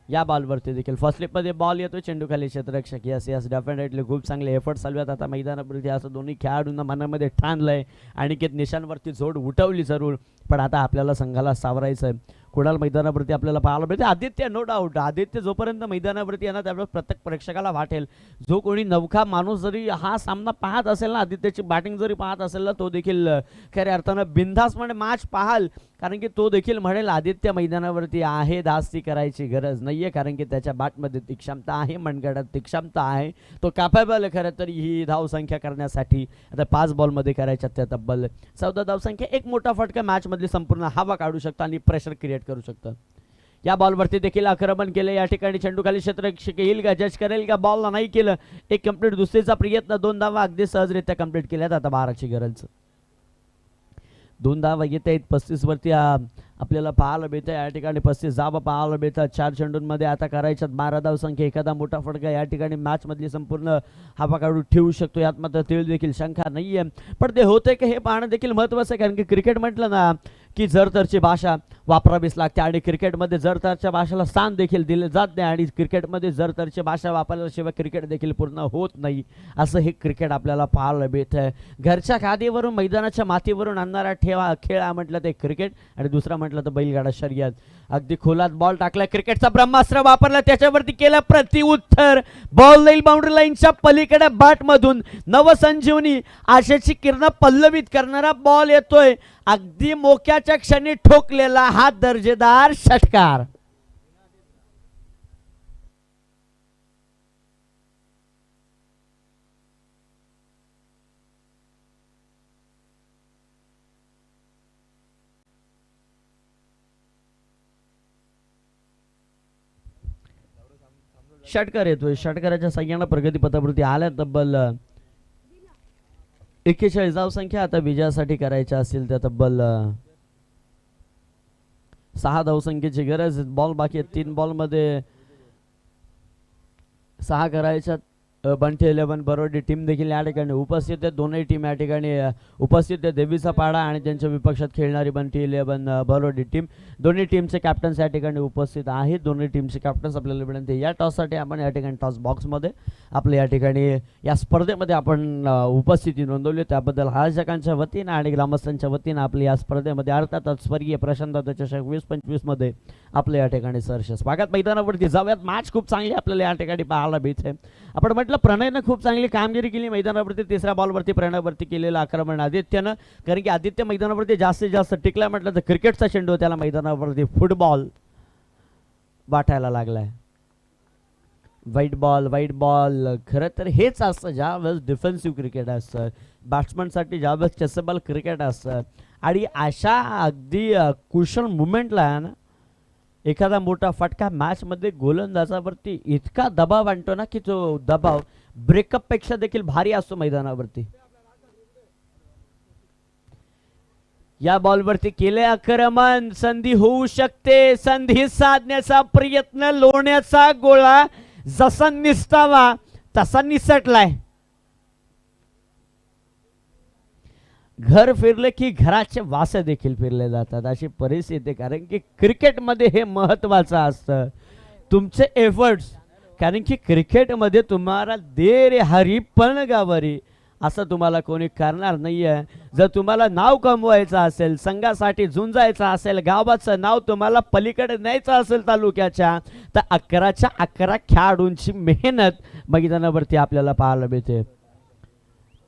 या बॉलवरती देखील फर्स्ट स्लिपमध्ये बॉल येतो, चेंडू खाली क्षेत्ररक्षक. यस डेफिनेटली खूप चांगले एफर्ट चालू आहेत आता मैदानावरती, असं दोन्ही खेळाडूंना मनामध्ये ठाणलंय. अनिकेत निशांवरती जोड उठवली जरूर, पण आता आपल्याला संघाला सावरायचं आहे. कुणाल मैदानावरती आपल्याला पाहायला मिळते. आदित्य नो डाऊट, आदित्य जोपर्यंत मैदानावरती येणार त्यावेळेस प्रत्येक प्रेक्षकाला वाटेल, जो कोणी नवखा माणूस जरी हा सामना पाहत असेल ना, आदित्यची बॅटिंग जरी पाहत असेल ना, तो देखील खऱ्या अर्थानं बिनधास्तपणे मॅच पाहाल, कारण की तो देखील म्हणेल आदित्य मैदानावरती आहे, धास्ती करायची गरज नाहीये, कारण की त्याच्या बॅटमध्ये ती क्षमता आहे, मनगटात ती क्षमता आहे, तो कॅपेबल आहे खरं तर ही धावसंख्या करण्यासाठी. आता 5 बॉलमध्ये करायच्या त्या तब्बल 14 धावसंख्या. एक मोठा फटका मॅचमधली संपूर्ण हवा काढू शकतो आणि प्रेशर क्रिएट करू शकतं. या बॉलवरती देखील आक्रमण केलं. या ठिकाणी चेंडू खाली क्षेत्ररक्षक येईल का, जज करेल का, बॉलला नाही केलं. एक कंप्लीट दुसरीचा प्रयत्न, 2 धावा अगदी सहजरित्या कंप्लीट केल्यात. आता 12ची गरज, 2 धावा येत आहेत. 35 वरती आपल्याला पाहायला मिळतं. या ठिकाणी 35 धावा पाहायला मिळतात 4 चेंडूंमध्ये. आता करायच्यात 12 धावसंख्या. एखादा मोठा फटका या ठिकाणी मॅच मधली संपूर्ण हवा काढून ठेवू शकतो, यात मात्र तीळ देखील शंका नाहीये. पण ते होते की हे पाहणं देखील महत्त्वाचं आहे, कारण की क्रिकेट म्हटलं ना की जर तरची भाषा, वापरावीच लागते आणि क्रिकेटमध्ये जर तरच्या भाषेला स्थान देखील दिले जात नाही आणि क्रिकेटमध्ये जर तरची भाषा वापरल्याशिवाय क्रिकेट देखील पूर्ण होत नाही असं हे क्रिकेट आपल्याला पाहायला मिळतं. घरच्या खादीवरून मैदानाच्या मातीवरून आणणारा खेळ म्हटलं ते क्रिकेट आणि दुसरा म्हटलं तर बैलगाडा शर्यत. अगदी खोलात बॉल टाकला, क्रिकेटचा ब्रह्मास्त्र वापरला, त्याच्यावरती केलं प्रतिउत्तर, बॉल जाईल बाउंड्री लाईनच्या पलीकडे बॅटमधून नवसंजीवनी आशेची किरण पल्लवित करणारा बॉल येतोय. अगदी मोक्याच्या क्षणी ठोकलेला हा दर्जेदार षटकार. षटकार येतोय. षटकाराच्या सगळ्यांना प्रगती पथावरती आल्या तब्बल 41 धावसंख्या आता विजयासाठी करायच्या असतील त्या तब्बल 6 धावसंख्येची गरज. बॉल बाकी आहे, 3 बॉल मध्ये 6 करायच्या. बंटी 11 बरोडी टीम देखील या ठिकाणी उपस्थित आहे. दोनही टीम या ठिकाणी उपस्थित आहे. देवीचा पाडा आणि त्यांच्या विपक्षात खेळणारी बंटी 11 बरोडी टीम. दोन्ही टीमचे कॅप्टन्स या ठिकाणी उपस्थित आहेत. दोन्ही टीमचे कॅप्टन्स आपल्याला विनंती या टॉससाठी आपण या ठिकाणी टॉस बॉक्समध्ये आपल्या या ठिकाणी या स्पर्धेमध्ये आपण उपस्थिती नोंदवली. त्याबद्दल आयोजकांच्या वतीनं आणि ग्रामस्थांच्या वतीनं आपल्या या स्पर्धेमध्ये अर्थातच स्वर्गीय प्रशांत चषक 2025 मध्ये आपल्या या ठिकाणी सहर्ष स्वागत. मैदानावरती जाऊयात. मॅच खूप चांगली आपल्याला या ठिकाणी पाहायला मिळते. आपण म्हटलं प्रणयनं खूप चांगली कामगिरी केली मैदानावरती. तिसऱ्या बॉलवरती प्रणयवरती केलेलं आक्रमण आदित्यनं, कारण की आदित्य मैदानावरती जास्तीत जास्त टिकला म्हटलं तर क्रिकेटचा चेंडू त्याला मैदानावरती फुटबॉल वाटायला लागलाय. वाईट बॉल खरं तर हेच असतं ज्यावेळेस डिफेन्सिव्ह क्रिकेट असतं, बॅट्समनसाठी ज्यावेळेस चेसेबल क्रिकेट असतं आणि अशा अगदी कुशल मुवमेंटला ना एखादा मोठा फटका मॅचमध्ये गोलंदाजावरती इतका दबाव आणतो ना की तो दबाव ब्रेकअप पेक्षा देखील भारी असतो मैदानावरती. या बॉलवरती केले आक्रमण, संधी होऊ शकते, संधी साधण्याचा प्रयत्न, लोण्याचा गोळा जसा निसटावा तसा निसटलाय. घर फिरले की घराचे वासे देखील फिरले जातात अशी परिस्थिती, कारण की क्रिकेटमध्ये हे महत्वाचं असतं तुमचे एफर्ट्स, कारण की क्रिकेटमध्ये तुम्हाला देर हरी पण गावरी असं तुम्हाला कोणी करणार नाहीये. जर तुम्हाला नाव कमवायचं असेल, संघासाठी झुंजायचं असेल, गावाचं नाव तुम्हाला पलीकडे न्यायचं असेल तालुक्याच्या, तर 11च्या 11 खेळाडूंची मेहनत मैदानावरती आपल्याला पाहायला मिळते.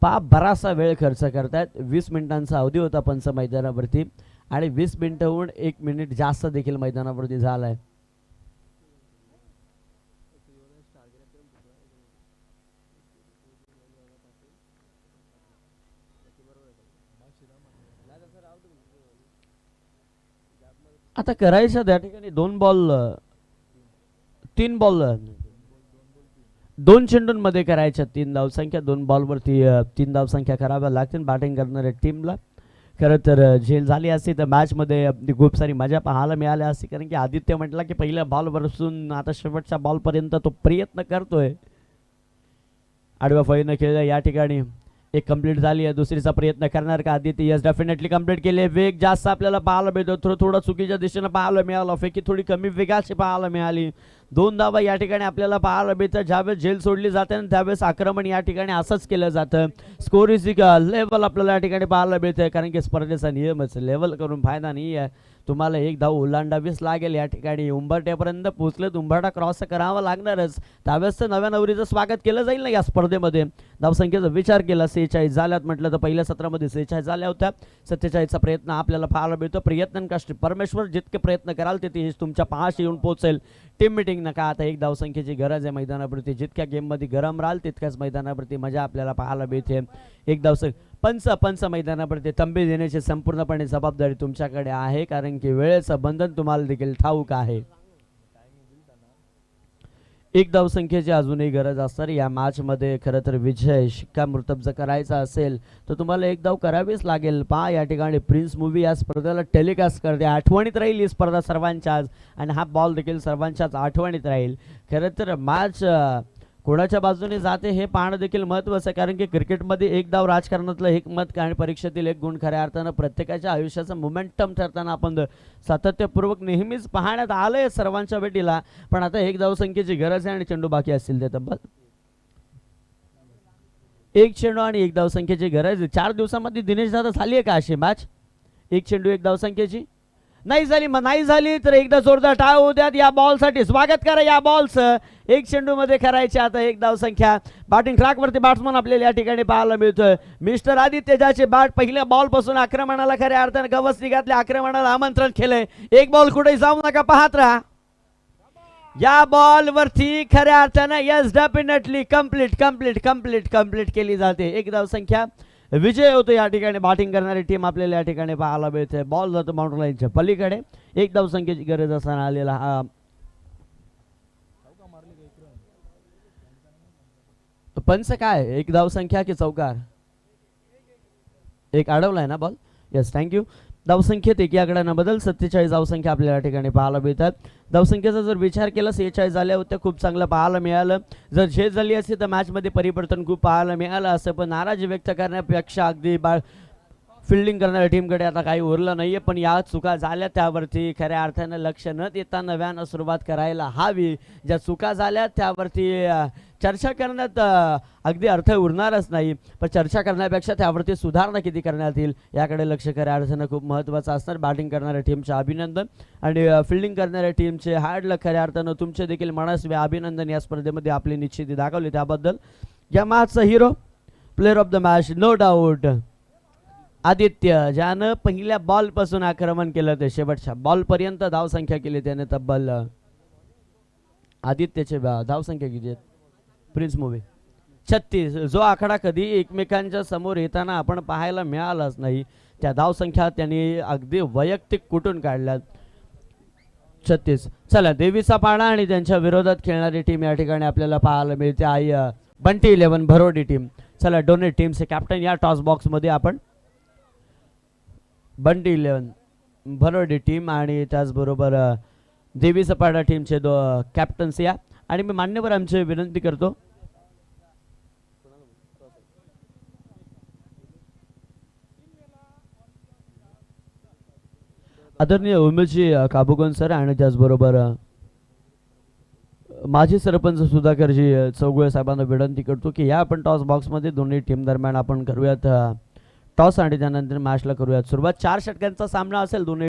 बराचसा वेळ खर्च करतायत. 20 मिनिटांचा अवधी होता पंच मैदानावरती आणि 20 मिनिटं 1 मिनिट जास्त देखील मैदानावरती झालाय. आता करायचं त्या ठिकाणी 2 चेंडूंमध्ये करायच्या 3 धावसंख्या. 2 बॉलवरती 3 धावसंख्या कराव्या लागतील बॅटिंग करणाऱ्या टीमला. खरं तर झेल झाली असती तर मॅचमध्ये खूप सारी मजा पाहायला मिळाली असती, कारण की आदित्य म्हटला की पहिल्या बॉलवरसून आता शेवटच्या बॉलपर्यंत तो प्रयत्न करतोय. आडव्या फळीनं खेळलं या ठिकाणी. एक कंप्लीट झाली आहे, दुसरीचा प्रयत्न करणार का आदित्य? यस, डेफिनेटली कंप्लीट केले. वेग जास्त आपल्याला पाहायला मिळतो, थोडा चुकीच्या दिशेनं पाहायला मिळाला, फेकी थोडी कमी वेगाची पाहायला मिळाली. 2 धावा या ठिकाणी आपल्याला पाहायला मिळतं. ज्यावेळेस झेल सोडली जाते आणि त्यावेळेस आक्रमण या ठिकाणी असंच केलं जातं. स्कोर इज लेवल आपल्याला या ठिकाणी पाहायला मिळतं, कारण की स्पर्धेचा नियमच लेवल करून फायदा नाही आहे. तुम्हाला 1 धाव ओलांडावीच लागेल. या ठिकाणी उंबरट्यापर्यंत पोहोचले, उंबरटा क्रॉस करावा लागणारच. त्यावेळेस तर नव्या नवरीचं स्वागत केलं जाईल ना या स्पर्धेमध्ये. धावसंख्येचा विचार केला 46 झाल्यात म्हटलं तर पहिल्या सत्रामध्ये 46 झाल्या होत्या. 47चा प्रयत्न आपल्याला पाहायला मिळतो. प्रयत्न कष्ट परमेश्वर, जितके प्रयत्न कराल तिथे तुमच्या पाहाशी येऊन पोहोचेल. टीम मिटिंग नका, आता 1 धावसंख्येची गरज आहे मैदानावरती. जितक्या गेममध्ये गरम राहाल तितक्याच मैदानावरती मजा आपल्याला पाहायला मिळते. 1 धावसंख्या पंच मैदानावरती तंबी देण्याची संपूर्णपणे जबाबदारी तुमच्याकडे आहे, कारण की वेळेचं बंधन तुम्हाला देखील ठाऊक आहे. 1 धावसंख्येची अजूनही गरज असणार या मॅचमध्ये. खरं तर विजय शिक्कामोर्तब जर करायचा असेल तर तुम्हाला 1 धाव करावीच लागेल. या ठिकाणी प्रिन्स मूवी या स्पर्धेला टेलिकास्ट करते. आठवणीत राहील ही स्पर्धा सर्वांच्याच, आणि हा बॉल देखील सर्वांच्याच आठवणीत राहील. खरं तर मॅच कोणाच्या बाजूने जाते हे पाहणं देखील महत्त्वाचं आहे, कारण की क्रिकेटमध्ये एक डाव राजकारणातलं एक मत आणि परीक्षेतील एक गुण खऱ्या अर्थानं प्रत्येकाच्या आयुष्याचं मोमेंटम ठरताना आपण सातत्यपूर्वक नेहमीच पाहण्यात आलंय सर्वांच्या भेटीला. पण आता एक धावसंख्येची गरज आहे आणि चेंडू बाकी असतील ते तब्बल एक चेंडू आणि एक धावसंख्येची गरज. 4 दिवसामध्ये दिनेश दादा झाली आहे का अशी मॅच? एक चेंडू एक धावसंख्येची नाही झाली. मग नाही झाली तर एकदा जोरदार टाळ होऊ द्यात या बॉलसाठी. स्वागत करा या बॉलचं. एक चेंडू मध्ये करायची आता एक धावसंख्या. बॅटिंग ट्रॅकवरती बॅट्समन आपल्याला या ठिकाणी पाहायला मिळतोय. मिस्टर आदित्य ज्याचे बॅट पहिल्या बॉल पासून आक्रमणाला खऱ्या अर्थाने गवस निघातल्या आक्रमणाला आमंत्रण केलंय. एक बॉल कुठे जाऊ नका, पाहत राहा या बॉल वरती खऱ्या अर्थानं. यस डेफिनेटली कंप्लीट केली जाते. एक धावसंख्या विजय होतो या ठिकाणी. बॅटिंग करणारी टीम आपल्याला या ठिकाणी पाहायला मिळते. बॉल जातो बाउंड्री लाईनच्या पलीकडे. एक धावसंख्येची गरज असताना आलेला हा पंच काय एक धावसंख्या की चौकार? एक अडवलाय ना बॉल. Yes thank you. धावसंख्येत एक आकडा न बदल 47 धावसंख्या आपल्याला या ठिकाणी पाहायला मिळतात. धावसंख्येचा जर विचार केला 46 झाल्या होत्या, खूप चांगलं पाहायला मिळालं. जर झेल झाली असती तर मॅचमध्ये परिवर्तन खूप पाहायला मिळालं असं, पण नाराजी व्यक्त करण्यापेक्षा अगदी फिल्डिंग करणाऱ्या टीमकडे आता काही उरलं नाहीये. पण या चुका झाल्या त्यावरती खऱ्या अर्थानं लक्ष न देता नव्यानं सुरुवात करायला हवी. ज्या चुका झाल्या त्यावरती चर्चा करण्यात अगदी अर्थ उरणारच नाही, पण चर्चा करण्यापेक्षा त्यावरती सुधारणा किती करण्यात येईल याकडे लक्ष खऱ्या अर्थानं खूप महत्त्वाचं असणार. बॅटिंग करणाऱ्या टीमचे अभिनंदन आणि फिल्डिंग करणाऱ्या टीमचे हार्ड लक खऱ्या अर्थानं तुमचे देखील मनस्वी अभिनंदन. या स्पर्धेमध्ये आपली निश्चिती दाखवली त्याबद्दल. या मॅचचा hero player of the match no doubt Aditya, ज्यानं पहिल्या बॉल पासून आक्रमण केलं ते शेवटच्या बॉल पर्यंत धावसंख्या केली त्याने. तब्बल आदित्यचे धावसंख्या किती? Prince movie 36. जो आकडा कधी एकमेकांच्या समोर येताना आपण पाहायला मिळालाच नाही. त्या धावसंख्या त्यांनी अगदी वैयक्तिक कुठून काढल्यात. 36. चला देवीचा पाळणा आणि त्यांच्या विरोधात खेळणारी टीम या ठिकाणी आपल्याला पाहायला मिळते. आई बंटी 11 भरोडी टीम. चला डोनेट टीमचे कॅप्टन या टॉस बॉक्स मध्ये आपण बंटी 11 भरोडी टीम आणि त्याचबरोबर देवी सपाटा टीमचे कॅप्टन्स या. आणि मी मान्यवर आमची विनंती करतो आदरणीय उमेशजी काबुगन सर आणि त्याचबरोबर माजी सरपंच सुधाकरजी चौगुळे साहेबांना विनंती करतो की या आपण टॉस बॉक्समध्ये दोन्ही टीम दरम्यान आपण करूयात टॉस आणि त्यानंतर मॅचला करूयात सुरुवात. 4 षटकांचा सामना असेल दोन्ही